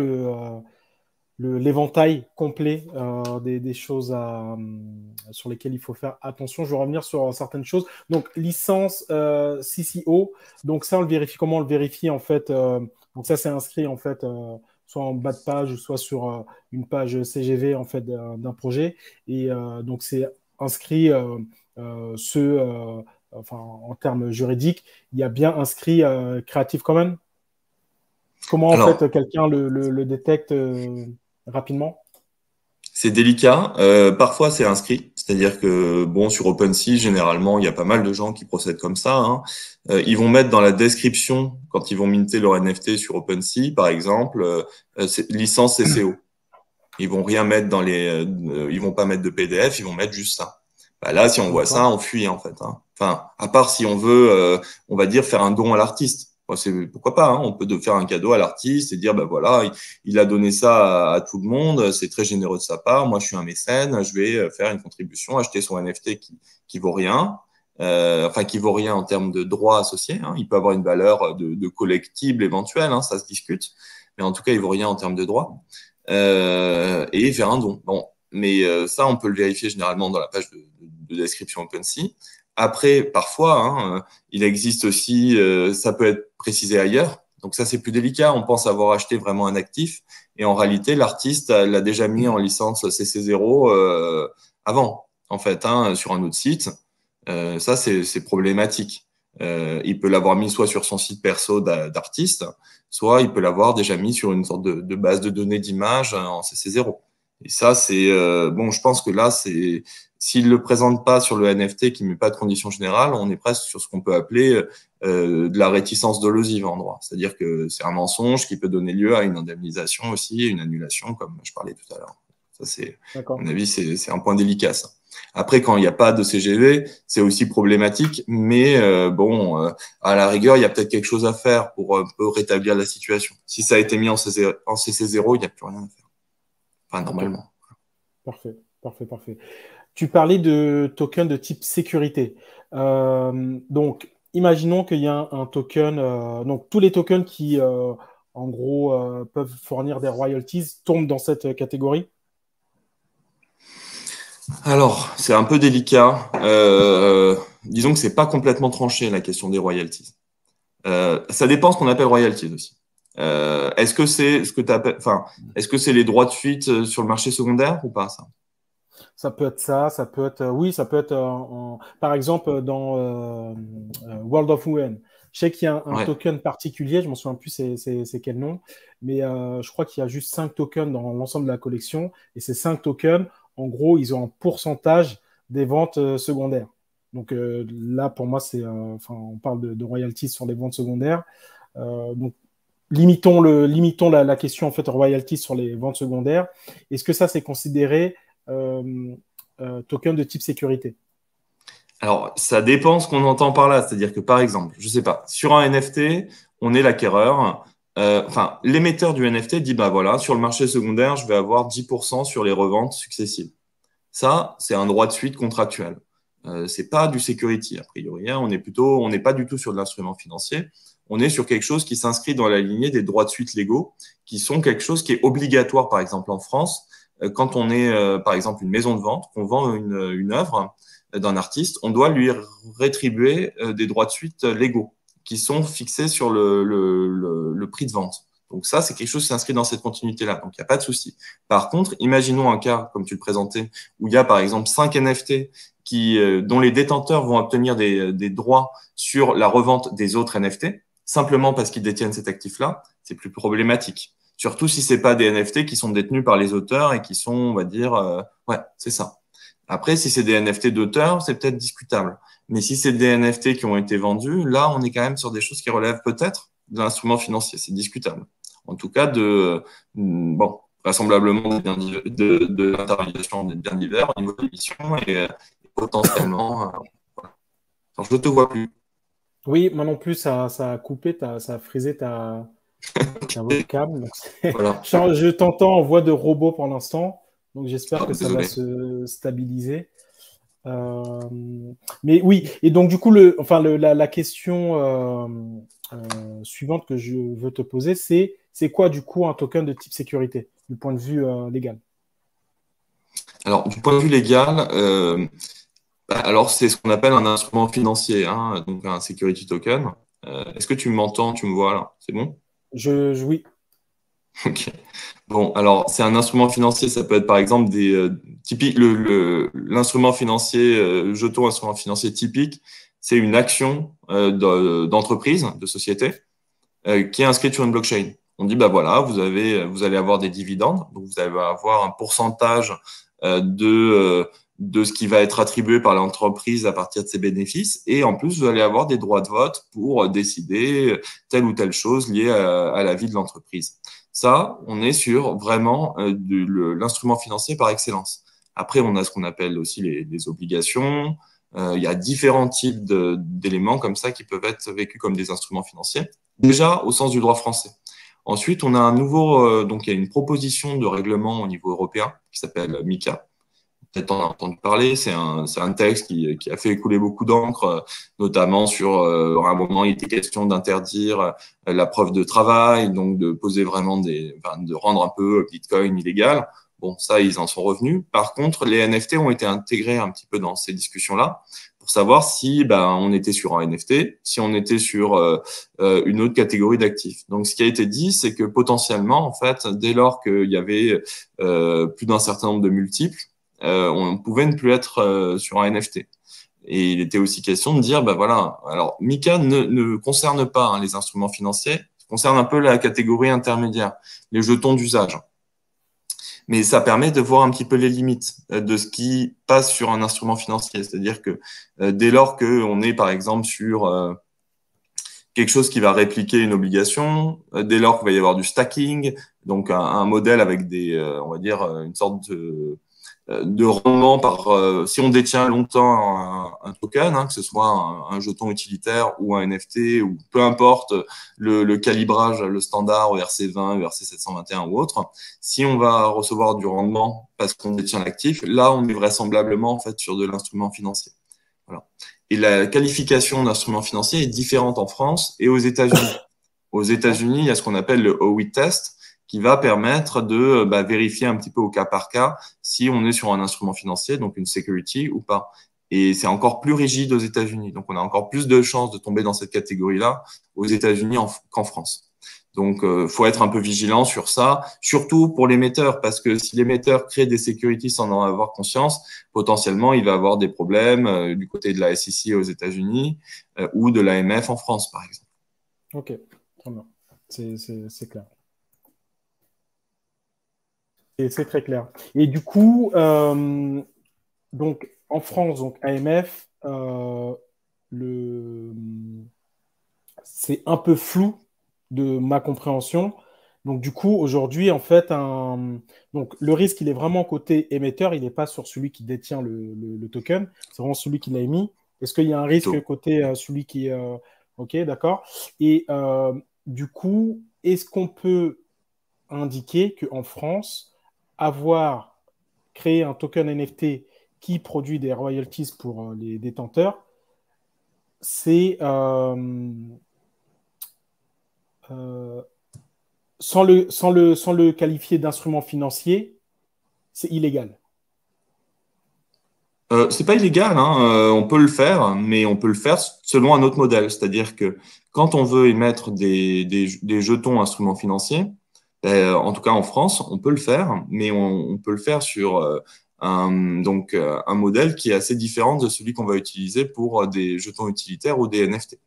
l'éventail complet des choses sur lesquelles il faut faire attention. Je vais revenir sur certaines choses. Donc, licence CCO. Donc, ça, on le vérifie. Comment on le vérifie, en fait donc, ça, c'est inscrit, en fait, soit en bas de page, soit sur une page CGV, en fait, d'un projet. Et donc, c'est inscrit enfin, en termes juridiques, il y a bien inscrit Creative Commons. Comment, en fait, Alors, quelqu'un le détecte rapidement? c'est délicat. Parfois, c'est inscrit. C'est-à-dire que, bon, sur OpenSea, généralement, il y a pas mal de gens qui procèdent comme ça, hein. Ils vont mettre dans la description, quand ils vont minter leur NFT sur OpenSea, par exemple, licence CCO. Ils vont rien mettre ils vont pas mettre de PDF, ils vont mettre juste ça. Là, si on voit ça, D'accord. on fuit, en fait, hein. Enfin, à part si on veut, on va dire, faire un don à l'artiste. Pourquoi pas, hein. On peut faire un cadeau à l'artiste et dire, voilà, il a donné ça à tout le monde, c'est très généreux de sa part. Moi, je suis un mécène, je vais faire une contribution, acheter son NFT qui vaut rien. Enfin, qui vaut rien en termes de droits associés, hein. Il peut avoir une valeur de collectible éventuelle, hein, ça se discute. Mais en tout cas, il vaut rien en termes de droits. Et faire un don. Bon, mais ça, on peut le vérifier généralement dans la page de description OpenSea. Après, parfois, hein, il existe aussi, ça peut être précisé ailleurs. Donc ça, c'est plus délicat. On pense avoir acheté vraiment un actif. Et en réalité, l'artiste l'a déjà mis en licence CC0 avant, en fait, hein, sur un autre site. Ça, c'est problématique. Il peut l'avoir mis soit sur son site perso d'artiste, soit il peut l'avoir déjà mis sur une sorte de base de données d'images en CC0. Et ça, c'est bon, je pense que là, c'est s'il ne le présente pas sur le NFT qui ne met pas de conditions générales, on est presque sur ce qu'on peut appeler de la réticence dolosive en droit. C'est-à-dire que c'est un mensonge qui peut donner lieu à une indemnisation aussi, une annulation, comme je parlais tout à l'heure. Ça, à D'accord. mon avis, c'est un point délicat, ça. Après, quand il n'y a pas de CGV, c'est aussi problématique, mais à la rigueur, il y a peut-être quelque chose à faire pour un peu rétablir la situation. Si ça a été mis en CC0, il n'y a plus rien à faire. Enfin, Ok. normalement. Parfait. Parfait. Parfait. Tu parlais de tokens de type sécurité. Donc, imaginons qu'il y a un token. Donc, tous les tokens qui, en gros, peuvent fournir des royalties tombent dans cette catégorie. Alors, c'est un peu délicat. Disons que c'est pas complètement tranché la question des royalties. Ça dépend ce qu'on appelle royalties aussi. Est-ce que c'est ce que tu appelles, enfin, est-ce que c'est les droits de fuite sur le marché secondaire ou pas ça? Ça peut être ça, ça peut être, oui, ça peut être, par exemple, dans World of Wayne. Je sais qu'il y a un Ouais. token particulier, je m'en souviens plus c'est quel nom, mais je crois qu'il y a juste 5 tokens dans l'ensemble de la collection, et ces 5 tokens, en gros, ils ont un pourcentage des ventes secondaires. Donc là, pour moi, enfin, on parle de royalties sur les ventes secondaires. Donc, limitons la question en fait royalties sur les ventes secondaires. Est-ce que ça, c'est considéré token de type sécurité? Alors, ça dépend ce qu'on entend par là. C'est-à-dire que, par exemple, je ne sais pas, sur un NFT, on est l'acquéreur. Enfin, l'émetteur du NFT dit, bah voilà, sur le marché secondaire, je vais avoir 10% sur les reventes successives. Ça, c'est un droit de suite contractuel. C'est pas du security, a priori, hein. On n'est pas du tout sur de l'instrument financier. On est sur quelque chose qui s'inscrit dans la lignée des droits de suite légaux, qui sont quelque chose qui est obligatoire, par exemple, en France. Quand on est, par exemple, une maison de vente, qu'on vend une œuvre d'un artiste, on doit lui rétribuer des droits de suite légaux qui sont fixés sur le prix de vente. Donc ça, c'est quelque chose qui s'inscrit dans cette continuité-là. Donc il n'y a pas de souci. Par contre, imaginons un cas, comme tu le présentais, où il y a par exemple 5 NFT dont les détenteurs vont obtenir des droits sur la revente des autres NFT, simplement parce qu'ils détiennent cet actif-là, c'est plus problématique. Surtout si ce n'est pas des NFT qui sont détenus par les auteurs et qui sont, on va dire, ouais, c'est ça. Après, si c'est des NFT d'auteurs, c'est peut-être discutable. Mais si c'est des NFT qui ont été vendus, là, on est quand même sur des choses qui relèvent peut-être de l'instrument financier. C'est discutable. En tout cas, bon, vraisemblablement de l'intermédiation des biens divers au niveau de l'émission et potentiellement, voilà. Alors, je ne te vois plus. Oui, moi non plus, ça a coupé, ça a frisé ta webcam. Donc Voilà. je t'entends en voix de robot pour l'instant, donc j'espère Ah, que ça va désolé. se stabiliser. Euh, mais oui, et donc du coup, la question suivante que je veux te poser, c'est quoi du coup un token de type sécurité, du point de vue légal? Alors, du point de vue légal, alors c'est ce qu'on appelle un instrument financier, hein, donc un security token. Est-ce que tu m'entends, tu me vois là? C'est bon? Oui, Ok. Bon, alors c'est un instrument financier, ça peut être par exemple typique l'instrument financier, jeton instrument financier typique, c'est une action d'entreprise, de société, qui est inscrite sur une blockchain. On dit bah voilà, vous allez avoir des dividendes, donc vous allez avoir un pourcentage de ce qui va être attribué par l'entreprise à partir de ses bénéfices, et en plus vous allez avoir des droits de vote pour décider telle ou telle chose liée à la vie de l'entreprise. Ça, on est sur vraiment l'instrument financier par excellence. Après, on a ce qu'on appelle aussi les obligations. Il y a différents types d'éléments comme ça qui peuvent être vécus comme des instruments financiers, déjà au sens du droit français. Ensuite, on a donc il y a une proposition de règlement au niveau européen qui s'appelle MiCA. Peut-être en as entendu parler, c'est un texte qui a fait couler beaucoup d'encre, notamment sur, à un moment, il était question d'interdire la preuve de travail, donc de poser vraiment de rendre un peu Bitcoin illégal. Bon, ça, ils en sont revenus. Par contre, les NFT ont été intégrés un petit peu dans ces discussions-là pour savoir si on était sur un NFT, si on était sur une autre catégorie d'actifs. Donc, ce qui a été dit, c'est que potentiellement, en fait, dès lors qu'il y avait plus d'un certain nombre de multiples, on pouvait ne plus être sur un NFT. Et il était aussi question de dire, bah voilà, alors MiCA ne concerne pas les instruments financiers, concerne un peu la catégorie intermédiaire, les jetons d'usage. Mais ça permet de voir un petit peu les limites de ce qui passe sur un instrument financier. C'est-à-dire que dès lors qu'on est, par exemple, sur quelque chose qui va répliquer une obligation, dès lors qu'il va y avoir du stacking, donc un modèle avec on va dire, une sorte de rendement si on détient longtemps un token, hein, que ce soit un jeton utilitaire ou un NFT, ou peu importe le calibrage, le standard ERC20, ERC721 ou autre, si on va recevoir du rendement parce qu'on détient l'actif, là, on est vraisemblablement en fait sur de l'instrument financier. Voilà. Et la qualification d'instrument financier est différente en France et aux États-Unis. Aux États-Unis, il y a ce qu'on appelle le Howey Test, qui va permettre de vérifier un petit peu au cas par cas si on est sur un instrument financier, donc une security ou pas. Et c'est encore plus rigide aux États-Unis. Donc, on a encore plus de chances de tomber dans cette catégorie-là aux États-Unis qu'en France. Donc, faut être un peu vigilant sur ça, surtout pour l'émetteur, parce que si l'émetteur crée des securities sans en avoir conscience, potentiellement, il va avoir des problèmes du côté de la SEC aux États-Unis ou de l'AMF en France, par exemple. Ok, très bien. C'est clair. C'est très clair. Et du coup, donc en France, donc AMF, c'est un peu flou de ma compréhension. Donc, du coup, aujourd'hui, en fait, donc, le risque, il est vraiment côté émetteur, il n'est pas sur celui qui détient le token, c'est vraiment celui qui l'a émis. Est-ce qu'il y a un risque plutôt. côté celui qui est... OK, d'accord. Et du coup, est-ce qu'on peut indiquer qu'en France, avoir créé un token NFT qui produit des royalties pour les détenteurs, c'est euh, sans le qualifier d'instrument financier, c'est illégal. C'est pas illégal, hein, on peut le faire, mais on peut le faire selon un autre modèle. C'est-à-dire que quand on veut émettre des jetons instruments financiers, en tout cas en France, on peut le faire, mais on peut le faire sur un modèle qui est assez différent de celui qu'on va utiliser pour des jetons utilitaires ou des NFT.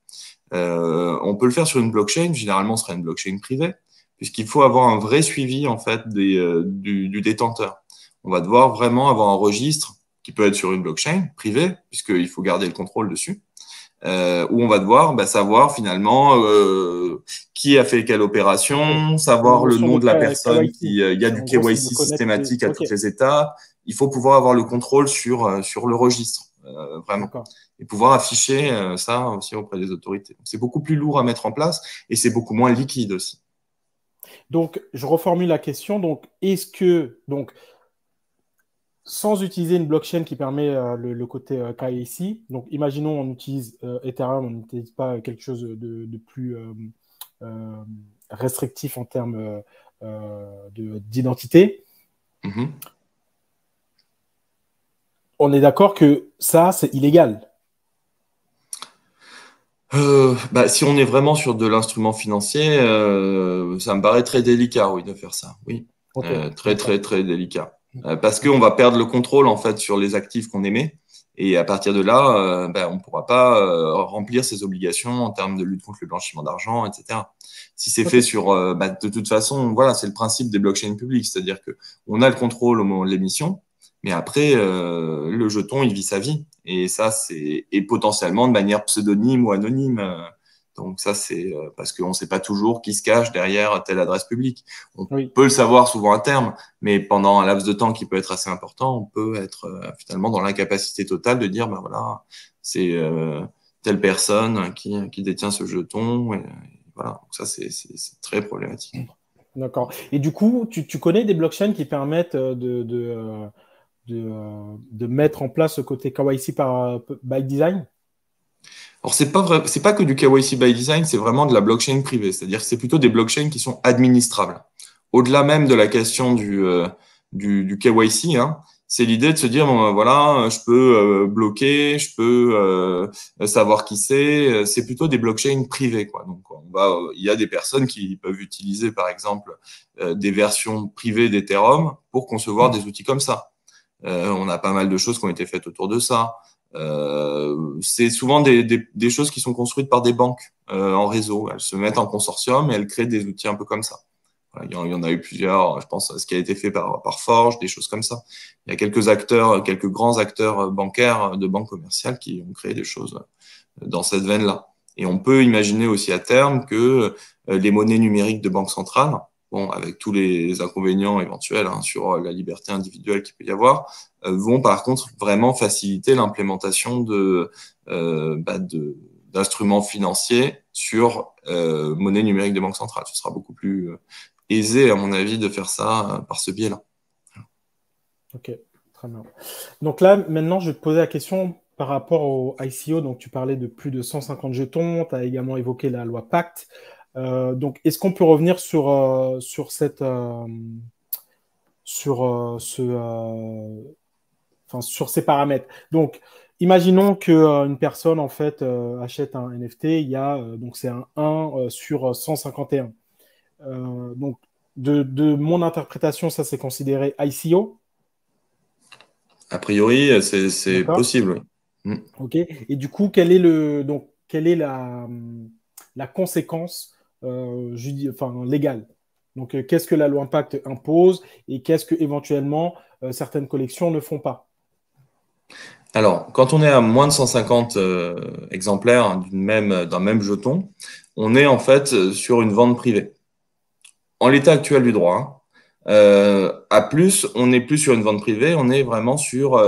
On peut le faire sur une blockchain, généralement ce sera une blockchain privée, puisqu'il faut avoir un vrai suivi en fait du détenteur. On va devoir vraiment avoir un registre qui peut être sur une blockchain privée, puisqu'il faut garder le contrôle dessus, où on va devoir savoir finalement qui a fait quelle Ok. opération, C'est une savoir le notion nom de de la personne, KYC. il y a du En gros, c'est de KYC connaître les... systématique à Ok, toutes les étapes. Il faut pouvoir avoir le contrôle sur le registre, vraiment. d'accord. Et pouvoir afficher ça aussi auprès des autorités. C'est beaucoup plus lourd à mettre en place et c'est beaucoup moins liquide aussi. Donc, je reformule la question. Donc, est-ce que, donc, sans utiliser une blockchain qui permet le côté KYC, donc imaginons on utilise Ethereum, on n'utilise pas quelque chose de plus euh, restrictif en termes d'identité, Mhm. on est d'accord que ça, c'est illégal. Si on est vraiment sur de l'instrument financier, ça me paraît très délicat, oui, de faire ça. Oui, Ok, très, d'accord. très, très délicat. Parce qu'on Ok, va perdre le contrôle en fait sur les actifs qu'on émet, et à partir de là, on ne pourra pas remplir ses obligations en termes de lutte contre le blanchiment d'argent, etc. Si c'est ok. fait sur, de toute façon, voilà, c'est le principe des blockchains publiques, c'est-à-dire que on a le contrôle au moment de l'émission, mais après, le jeton, il vit sa vie. Et ça, c'est et potentiellement de manière pseudonyme ou anonyme. Donc ça, c'est parce qu'on ne sait pas toujours qui se cache derrière telle adresse publique. On Oui. peut le savoir souvent à terme, mais pendant un laps de temps qui peut être assez important, on peut être finalement dans l'incapacité totale de dire, ben voilà, c'est telle personne qui détient ce jeton. Et voilà, donc ça, c'est très problématique. D'accord. Et du coup, tu connais des blockchains qui permettent de mettre en place ce côté KYC by design? Alors, c'est pas vrai, c'est pas que du KYC by design, c'est vraiment de la blockchain privée. C'est-à-dire que c'est plutôt des blockchains qui sont administrables. Au-delà même de la question du KYC, hein, c'est l'idée de se dire, bon, voilà, je peux bloquer, je peux savoir qui c'est. C'est plutôt des blockchains privées, quoi. Donc, il y a des personnes qui peuvent utiliser, par exemple, des versions privées d'Ethereum pour concevoir des outils comme ça. On a pas mal de choses qui ont été faites autour de ça. C'est souvent des choses qui sont construites par des banques en réseau. Elles se mettent en consortium et elles créent des outils un peu comme ça. Voilà, il y en a eu plusieurs, je pense, à ce qui a été fait par Forge, des choses comme ça. Il y a quelques acteurs, quelques grands acteurs bancaires de banques commerciales qui ont créé des choses dans cette veine-là. Et on peut imaginer aussi à terme que les monnaies numériques de banque centrale, bon, avec tous les inconvénients éventuels hein, sur la liberté individuelle qu'il peut y avoir, vont par contre vraiment faciliter l'implémentation d'instruments financiers sur monnaie numérique de banque centrale. Ce sera beaucoup plus aisé, à mon avis, de faire ça par ce biais-là. Ok, très bien. Donc là, maintenant, je vais te poser la question par rapport au ICO. Donc, tu parlais de plus de 150 jetons. Tu as également évoqué la loi Pacte. Donc, est-ce qu'on peut revenir sur ces paramètres? Donc, imaginons qu'une personne, en fait, achète un NFT. Donc, c'est un 1 sur 151. Donc, de mon interprétation, ça, c'est considéré ICO. A priori, c'est D'accord? possible, oui. Mm. Ok. Et du coup, quelle est la conséquence légale? Donc, qu'est-ce que la loi Impact impose et qu'est-ce que éventuellement certaines collections ne font pas? Alors, quand on est à moins de 150 exemplaires d'un même jeton, on est en fait sur une vente privée. En l'état actuel du droit, hein. À plus, on n'est plus sur une vente privée, on est vraiment sur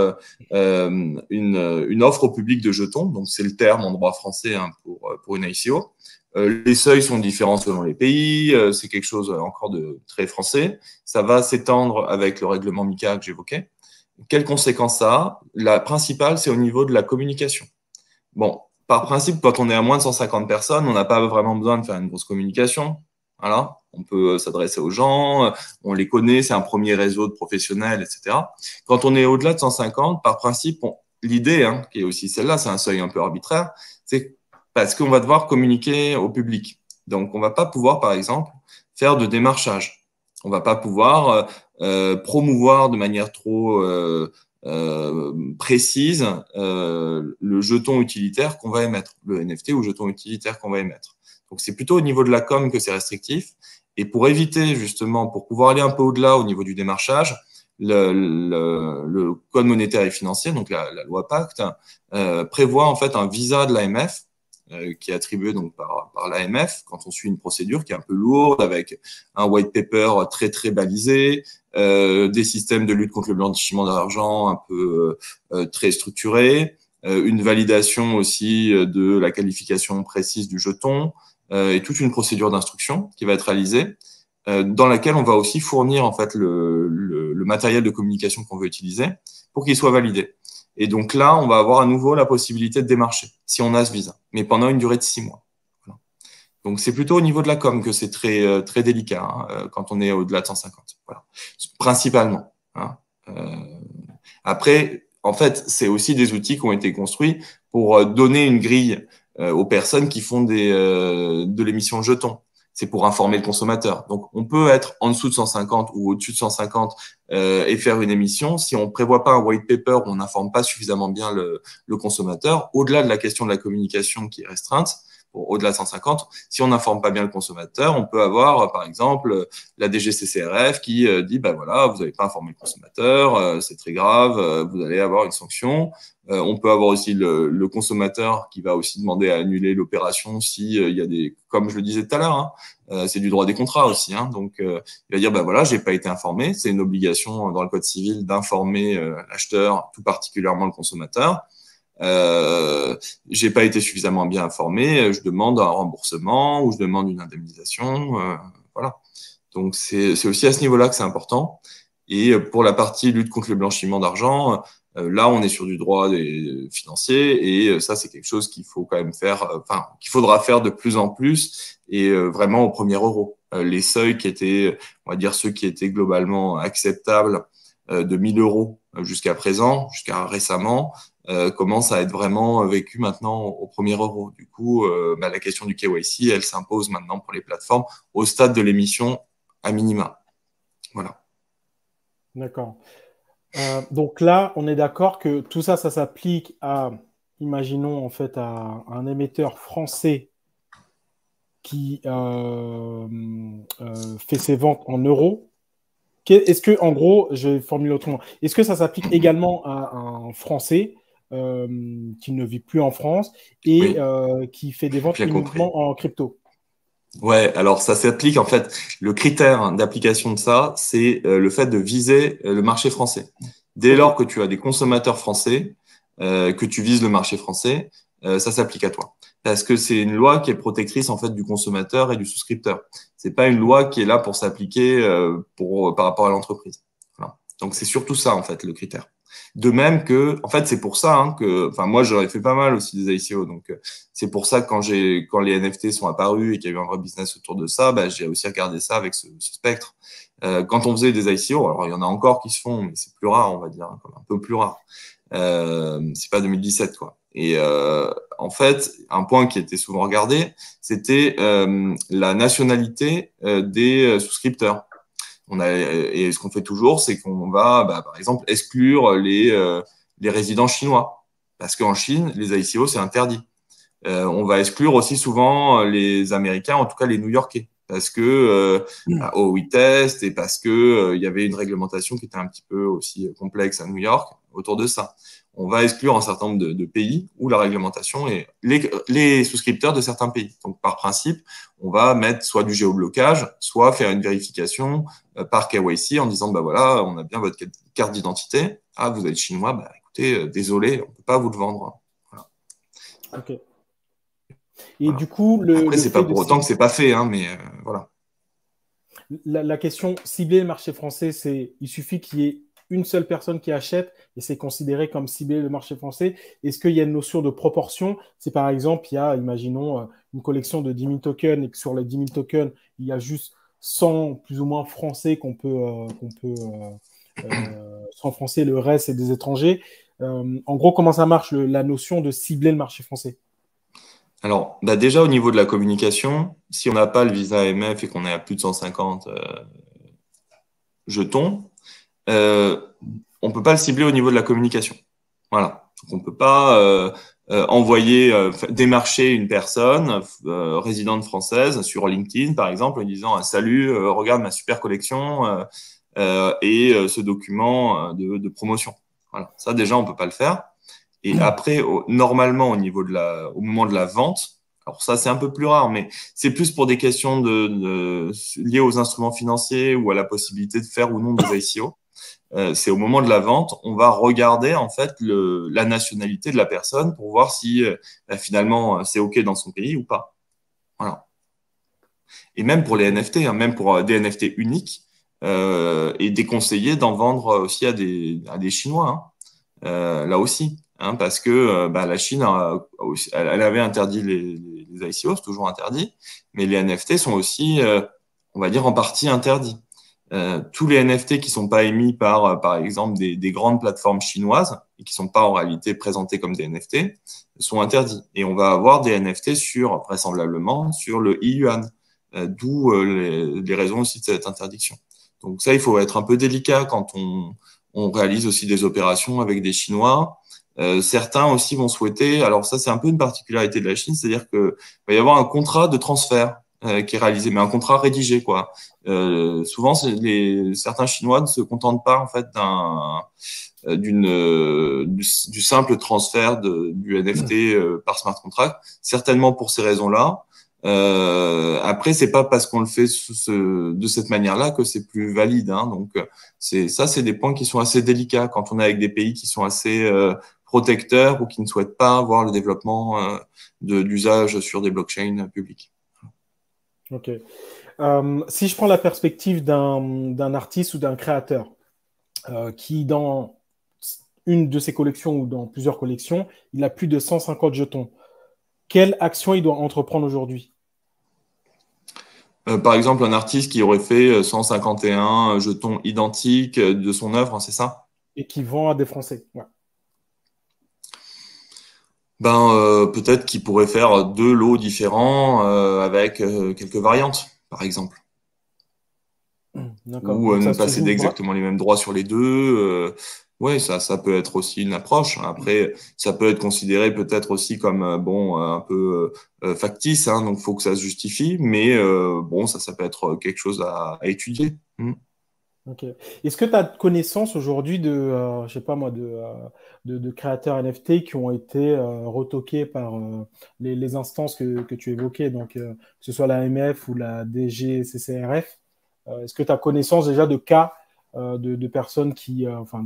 une offre au public de jetons. Donc, c'est le terme en droit français, hein, pour une ICO. Les seuils sont différents selon les pays. C'est quelque chose encore de très français. Ça va s'étendre avec le règlement MiCA que j'évoquais. Quelles conséquences ça a? La principale, c'est au niveau de la communication. Bon, par principe, quand on est à moins de 150 personnes, on n'a pas vraiment besoin de faire une grosse communication. Voilà, on peut s'adresser aux gens, on les connaît, c'est un premier réseau de professionnels, etc. Quand on est au-delà de 150, par principe, l'idée, hein, qui est aussi celle-là, c'est un seuil un peu arbitraire, c'est parce qu'on va devoir communiquer au public. Donc, on ne va pas pouvoir, par exemple, faire de démarchage. On ne va pas pouvoir promouvoir de manière trop précise le jeton utilitaire qu'on va émettre, le NFT ou jeton utilitaire qu'on va émettre. Donc, c'est plutôt au niveau de la com que c'est restrictif. Et pour éviter, justement, pour pouvoir aller un peu au-delà au niveau du démarchage, le Code monétaire et financier, donc la loi Pacte, prévoit en fait un visa de l'AMF qui est attribué donc par l'AMF quand on suit une procédure qui est un peu lourde avec un white paper très très balisé, des systèmes de lutte contre le blanchiment d'argent un peu très structurés, une validation aussi de la qualification précise du jeton et toute une procédure d'instruction qui va être réalisée dans laquelle on va aussi fournir en fait le matériel de communication qu'on veut utiliser pour qu'il soit validé. Et donc là, on va avoir à nouveau la possibilité de démarcher si on a ce visa, mais pendant une durée de 6 mois. Voilà. Donc c'est plutôt au niveau de la com que c'est très délicat hein, quand on est au-delà de 150. Voilà. Principalement. Hein. Après, en fait, c'est aussi des outils qui ont été construits pour donner une grille aux personnes qui font de l'émission jetons. C'est pour informer le consommateur. Donc, on peut être en dessous de 150 ou au-dessus de 150 et faire une émission. Si on ne prévoit pas un white paper où on n'informe pas suffisamment bien le consommateur, au-delà de la question de la communication qui est restreinte, au-delà de 150, si on n'informe pas bien le consommateur, on peut avoir, par exemple, la DGCCRF qui dit, ben voilà, vous n'avez pas informé le consommateur, c'est très grave, vous allez avoir une sanction. On peut avoir aussi le consommateur qui va aussi demander à annuler l'opération si il y a des, comme je le disais tout à l'heure, hein, c'est du droit des contrats aussi. Hein, donc, il va dire, ben voilà, j'ai pas été informé. C'est une obligation dans le Code civil d'informer l'acheteur, tout particulièrement le consommateur. J'ai pas été suffisamment bien informé, je demande un remboursement ou je demande une indemnisation. Voilà. Donc, c'est aussi à ce niveau-là que c'est important. Et pour la partie lutte contre le blanchiment d'argent, là, on est sur du droit financier et ça, c'est quelque chose qu'il faut quand même faire, enfin, qu'il faudra faire de plus en plus et vraiment au premier euro. Les seuils qui étaient, on va dire, ceux qui étaient globalement acceptables de 1 000 euros jusqu'à présent, jusqu'à récemment, commence à être vraiment vécu maintenant au premier euro. Du coup, la question du KYC, elle s'impose maintenant pour les plateformes au stade de l'émission à minima. Voilà. D'accord. Donc là, on est d'accord que tout ça, ça s'applique à, imaginons en fait, à un émetteur français qui fait ses ventes en euros. Est-ce que, en gros, je vais formuler autrement, est-ce que ça s'applique également à un Français qui ne vit plus en France et Oui, qui fait des ventes j'ai compris. uniquement en crypto? Ouais, alors ça s'applique en fait. Le critère d'application de ça, c'est le fait de viser le marché français. Dès Ok, lors que tu as des consommateurs français, que tu vises le marché français, ça s'applique à toi. Parce que c'est une loi qui est protectrice en fait du consommateur et du souscripteur. C'est pas une loi qui est là pour s'appliquer par rapport à l'entreprise. Voilà. Donc c'est surtout ça en fait le critère. De même que, en fait, c'est pour ça hein, que, enfin, moi, j'aurais fait pas mal aussi des ICO. Donc, c'est pour ça que quand les NFT sont apparus et qu'il y a eu un vrai business autour de ça, bah, j'ai aussi regardé ça avec ce spectre. Quand on faisait des ICO, alors il y en a encore qui se font, mais c'est plus rare, on va dire, hein, un peu plus rare. C'est pas 2017, quoi. Et en fait, un point qui était souvent regardé, c'était la nationalité des souscripteurs. Et ce qu'on fait toujours, c'est qu'on va, par exemple, exclure les résidents chinois. Parce qu'en Chine, les ICO, c'est interdit. On va exclure aussi souvent les Américains, en tout cas les New-Yorkais, parce que au test et parce que il y avait une réglementation qui était un petit peu aussi complexe à New York. autour de ça. On va exclure un certain nombre de pays où la réglementation est les souscripteurs de certains pays. Donc, par principe, on va mettre soit du géoblocage, soit faire une vérification par KYC en disant, bah voilà, on a bien votre carte d'identité. Ah, vous êtes chinois, bah écoutez, désolé, on ne peut pas vous le vendre. Voilà. Ok. Et Voilà. du coup, Après, le c'est pas fait pour autant que c'est pas fait, hein, mais voilà. la question cibler le marché français, c'est il suffit qu'il y ait une seule personne qui achète et c'est considéré comme cibler le marché français. Est-ce qu'il y a une notion de proportion? C'est par exemple, il y a, imaginons, une collection de 10 000 tokens et que sur les 10 000 tokens, il y a juste 100 plus ou moins français qu'on peut 100 français, le reste c'est des étrangers. En gros, comment ça marche la notion de cibler le marché français? Alors, bah déjà au niveau de la communication, si on n'a pas le visa AMF et qu'on est à plus de 150 jetons, euh, on peut pas le cibler au niveau de la communication. Voilà. Donc, on peut pas envoyer, démarcher une personne résidente française sur LinkedIn, par exemple, en disant Salut, regarde ma super collection et ce document de promotion. Voilà. Ça, déjà, on peut pas le faire. Et après, normalement, au moment de la vente, alors ça, c'est un peu plus rare, mais c'est plus pour des questions liées aux instruments financiers ou à la possibilité de faire ou non des ICO. C'est au moment de la vente, on va regarder en fait la nationalité de la personne pour voir si finalement c'est OK dans son pays ou pas. Voilà. Et même pour les NFT, hein, même pour des NFT uniques, et déconseillé d'en vendre aussi à des Chinois, hein, là aussi. Hein, parce que bah, la Chine, elle avait interdit les ICO, c'est toujours interdit, mais les NFT sont aussi, on va dire, en partie interdits. Tous les NFT qui sont pas émis par exemple, des grandes plateformes chinoises et qui sont pas en réalité présentés comme des NFT sont interdits. Et on va avoir des NFT vraisemblablement, sur le e-yuan, d'où les raisons aussi de cette interdiction. Donc ça, il faut être un peu délicat quand on réalise aussi des opérations avec des Chinois. Certains aussi vont souhaiter, alors ça c'est un peu une particularité de la Chine, c'est-à-dire qu'il va y avoir un contrat de transfert qui est réalisé, mais un contrat rédigé, quoi. Souvent, certains Chinois ne se contentent pas en fait du simple transfert du NFT par smart contract, certainement pour ces raisons-là. Après, c'est pas parce qu'on le fait de cette manière-là que c'est plus valide, hein. Donc, c'est des points qui sont assez délicats quand on est avec des pays qui sont assez protecteurs ou qui ne souhaitent pas voir le développement d'usage sur des blockchains publiques. Ok. Si je prends la perspective d'un artiste ou d'un créateur qui, dans une de ses collections ou dans plusieurs collections, il a plus de 150 jetons, quelle action il doit entreprendre aujourd'hui? Par exemple, un artiste qui aurait fait 151 jetons identiques de son œuvre, c'est ça? Et qui vend à des Français. Ouais. Ben, peut-être qu'il pourrait faire deux lots différents avec quelques variantes, par exemple. D'accord. Ou Donc ne ça pas se céder joue. exactement les mêmes droits sur les deux. Ouais, ça peut être aussi une approche. Après, ça peut être considéré peut-être aussi comme bon un peu factice, hein, donc faut que ça se justifie. Mais bon, ça peut être quelque chose à étudier. Mm. Ok. Est-ce que tu as connaissance aujourd'hui je sais pas moi, de créateurs NFT qui ont été retoqués par les instances que tu évoquais, donc que ce soit la AMF ou la DGCCRF? Est-ce que tu as connaissance déjà de cas de personnes enfin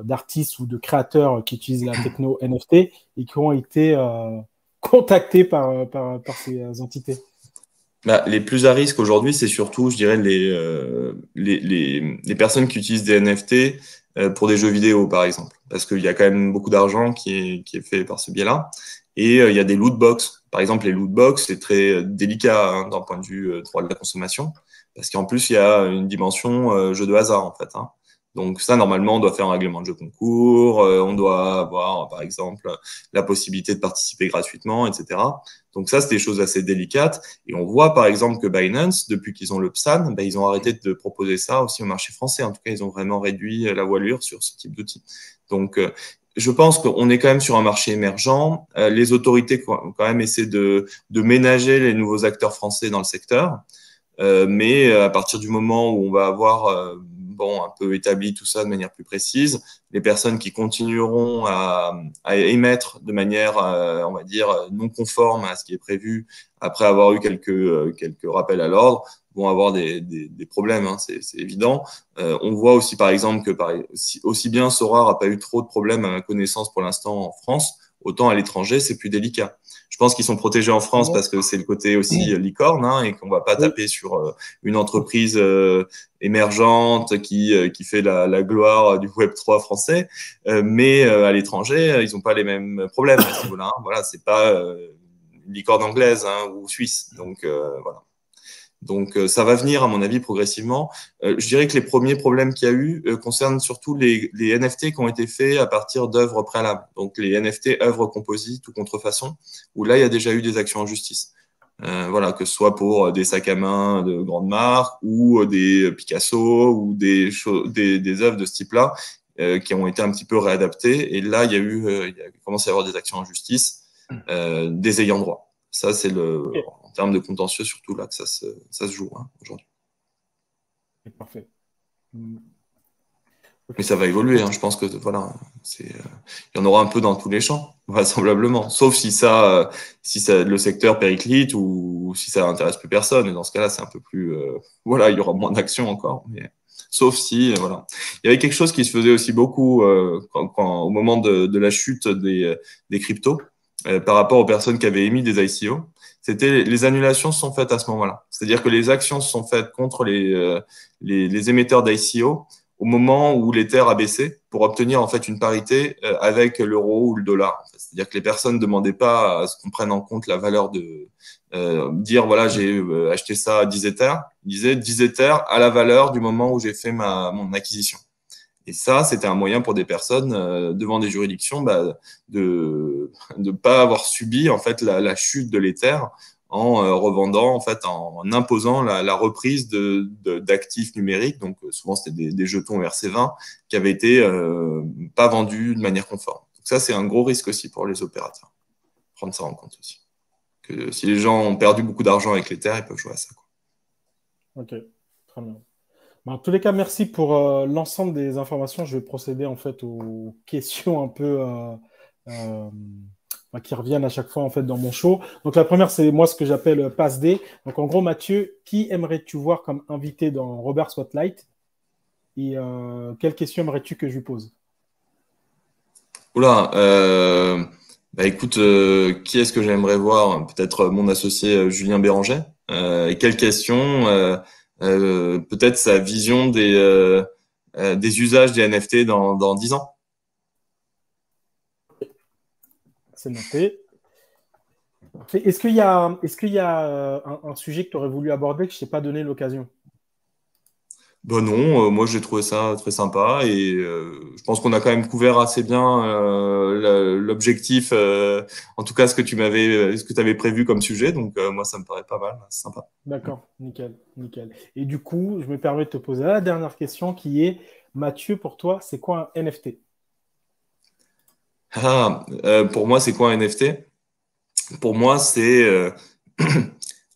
d'artistes ou de créateurs qui utilisent la techno NFT et qui ont été contactés par ces entités? Bah, les plus à risque aujourd'hui, c'est surtout, je dirais, les personnes qui utilisent des NFT pour des jeux vidéo, par exemple. Parce qu'il y a quand même beaucoup d'argent qui est fait par ce biais-là. Et il y a des loot box. Par exemple, les loot box, c'est très délicat hein, d'un point de vue droit de la consommation. Parce qu'en plus, il y a une dimension jeu de hasard, en fait. Hein. Donc ça, normalement, on doit faire un règlement de jeu concours, on doit avoir, par exemple, la possibilité de participer gratuitement, etc. Donc ça, c'est des choses assez délicates. Et on voit par exemple que Binance, depuis qu'ils ont le PSAN, ben, ils ont arrêté de proposer ça aussi au marché français. En tout cas, ils ont vraiment réduit la voilure sur ce type d'outils. Donc, je pense qu'on est quand même sur un marché émergent. Les autorités quand même essaient de ménager les nouveaux acteurs français dans le secteur. Mais à partir du moment où on va avoir bon, un peu établi tout ça de manière plus précise. Les personnes qui continueront à émettre de manière, on va dire, non conforme à ce qui est prévu après avoir eu quelques rappels à l'ordre vont avoir des problèmes, hein, c'est évident. On voit aussi, par exemple, que aussi bien Sora n'a pas eu trop de problèmes à ma connaissance pour l'instant en France, autant à l'étranger, c'est plus délicat. Je pense qu'ils sont protégés en France parce que c'est le côté aussi licorne, hein, et qu'on va pas taper sur une entreprise émergente qui fait la gloire du Web3 français. Mais à l'étranger, ils n'ont pas les mêmes problèmes à ce niveau-là. Hein. Voilà, c'est pas une licorne anglaise, hein, ou suisse. Donc, voilà. Donc, ça va venir, à mon avis, progressivement. Je dirais que les premiers problèmes qu'il y a eu concernent surtout les NFT qui ont été faits à partir d'œuvres préalables. Donc, les NFT œuvres composites ou contrefaçons, où là, il y a déjà eu des actions en justice. Voilà, que ce soit pour des sacs à main de grandes marques ou des Picasso ou des œuvres de ce type-là qui ont été un petit peu réadaptées. Et là, il commence à y avoir des actions en justice des ayants droit. Ça, c'est en termes de contentieux, surtout là que ça se joue, hein, aujourd'hui. C'est parfait. Mais ça va évoluer, hein. Je pense que voilà, il y en aura un peu dans tous les champs, vraisemblablement. Sauf si le secteur périclite ou si ça n'intéresse plus personne. Et dans ce cas-là, c'est un peu plus, voilà, il y aura moins d'action encore. Mais sauf si, voilà. Il y avait quelque chose qui se faisait aussi beaucoup au moment de la chute des cryptos par rapport aux personnes qui avaient émis des ICO. C'était les annulations se sont faites à ce moment-là. C'est-à-dire que les actions se sont faites contre les émetteurs d'ICO au moment où l'Ether a baissé pour obtenir en fait une parité avec l'euro ou le dollar. C'est-à-dire que les personnes ne demandaient pas à ce qu'on prenne en compte la valeur de dire voilà, j'ai acheté ça à 10 Ethers. Ils disaient 10 Ethers à la valeur du moment où j'ai fait mon acquisition. Et ça, c'était un moyen pour des personnes devant des juridictions de ne pas avoir subi en fait la chute de l'Ether en revendant, en fait, en imposant la reprise d'actifs numériques. Donc, souvent, c'était des jetons RC20 qui avaient été pas vendus de manière conforme. Donc, ça, c'est un gros risque aussi pour les opérateurs. Prendre ça en compte aussi. Que si les gens ont perdu beaucoup d'argent avec l'Ether, ils peuvent jouer à ça, quoi. Ok, très bien. En tous les cas, merci pour l'ensemble des informations. Je vais procéder en fait aux questions un peu qui reviennent à chaque fois en fait dans mon show. Donc la première, c'est moi ce que j'appelle Passe D. Donc en gros, Mathieu, qui aimerais-tu voir comme invité dans Robert Spotlight et quelle question aimerais-tu que je lui pose? Oula, écoute, qui est-ce que j'aimerais voir? Peut-être mon associé Julien Béranger. Et quelle question? Peut-être sa vision des usages des NFT dans 10 ans. C'est noté. Est-ce qu'il y a un sujet que tu aurais voulu aborder que je t'ai pas donné l'occasion? Ben non, moi j'ai trouvé ça très sympa et je pense qu'on a quand même couvert assez bien l'objectif, en tout cas ce que tu avais prévu comme sujet. Donc moi ça me paraît pas mal, c'est sympa. D'accord, nickel, nickel. Et du coup, je me permets de te poser la dernière question qui est, Mathieu, pour toi, c'est quoi un NFT? Pour moi c'est quoi un NFT? Pour moi c'est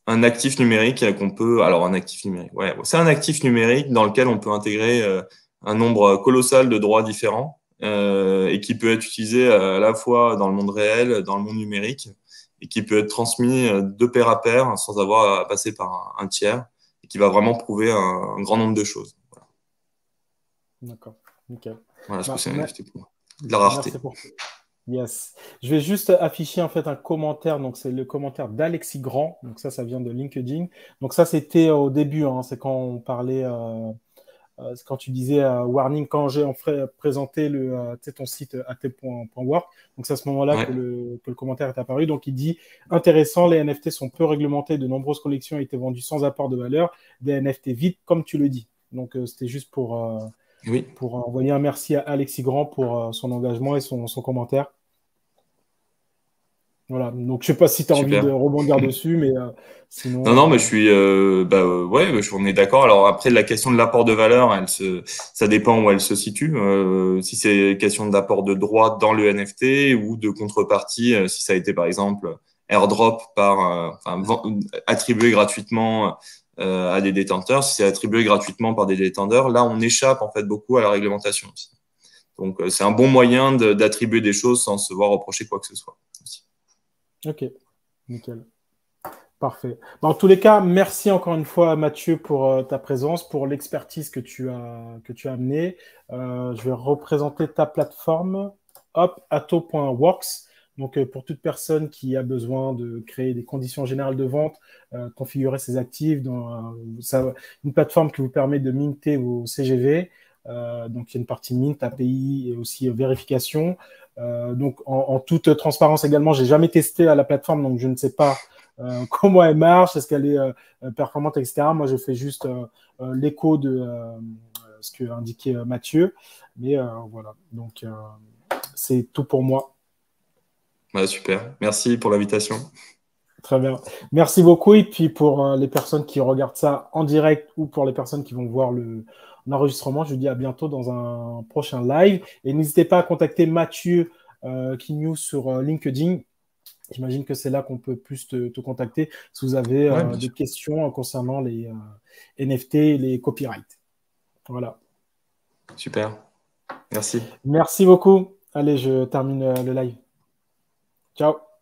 un actif numérique qu'on peut. Alors, un actif numérique, ouais, c'est un actif numérique dans lequel on peut intégrer un nombre colossal de droits différents et qui peut être utilisé à la fois dans le monde réel, dans le monde numérique et qui peut être transmis de pair à pair sans avoir à passer par un tiers et qui va vraiment prouver un grand nombre de choses. Voilà, D'accord, nickel. voilà ce que c'est un NFT pour moi. De la Merci rareté. pour Yes. Je vais juste afficher en fait un commentaire. Donc, c'est le commentaire d'Alexis Grand. Donc, ça vient de LinkedIn. Donc, ça, c'était au début. Hein, c'est quand on parlait, c'est quand tu disais warning, quand j'ai présenté ton site at.work. Donc, c'est à ce moment-là Ouais. que le commentaire est apparu. Donc, il dit intéressant, les NFT sont peu réglementés. De nombreuses collections ont été vendues sans apport de valeur. Des NFT vides, comme tu le dis. Donc, c'était juste Oui. pour envoyer un merci à Alexis Grand pour son engagement et son commentaire. Voilà, donc je sais pas si tu as envie de Super. rebondir dessus, mais Non, non, sinon. mais je suis, ouais, on est d'accord. Alors après, la question de l'apport de valeur, ça dépend où elle se situe. Si c'est question d'apport de droit dans le NFT ou de contrepartie, si ça a été par exemple airdrop attribué gratuitement à des détenteurs, si c'est attribué gratuitement par des détenteurs, là, on échappe en fait beaucoup à la réglementation aussi. Donc, c'est un bon moyen d'attribuer des choses sans se voir reprocher quoi que ce soit aussi. Ok, nickel. Parfait. En tous les cas, merci encore une fois, Mathieu, pour ta présence, pour l'expertise que tu as amenée. Je vais représenter ta plateforme, hop, atto.works. Donc, pour toute personne qui a besoin de créer des conditions générales de vente, configurer ses actifs dans une plateforme qui vous permet de minter vos CGV. Donc, il y a une partie mint, API et aussi vérification. Donc, en toute transparence également, j'ai jamais testé à la plateforme, donc je ne sais pas comment elle marche, est-ce qu'elle est performante, etc. Moi, je fais juste l'écho de ce que indiquait Mathieu. Mais voilà, donc c'est tout pour moi. Ouais, super. Merci pour l'invitation. Très bien. Merci beaucoup. Et puis pour les personnes qui regardent ça en direct ou pour les personnes qui vont voir l'enregistrement, je vous dis à bientôt dans un prochain live. Et n'hésitez pas à contacter Mathieu Quignou sur LinkedIn. J'imagine que c'est là qu'on peut plus te contacter si vous avez Ouais, bien des sûr. questions concernant les NFT et les copyrights. Voilà. Super. Merci. Merci beaucoup. Allez, je termine le live. Ciao.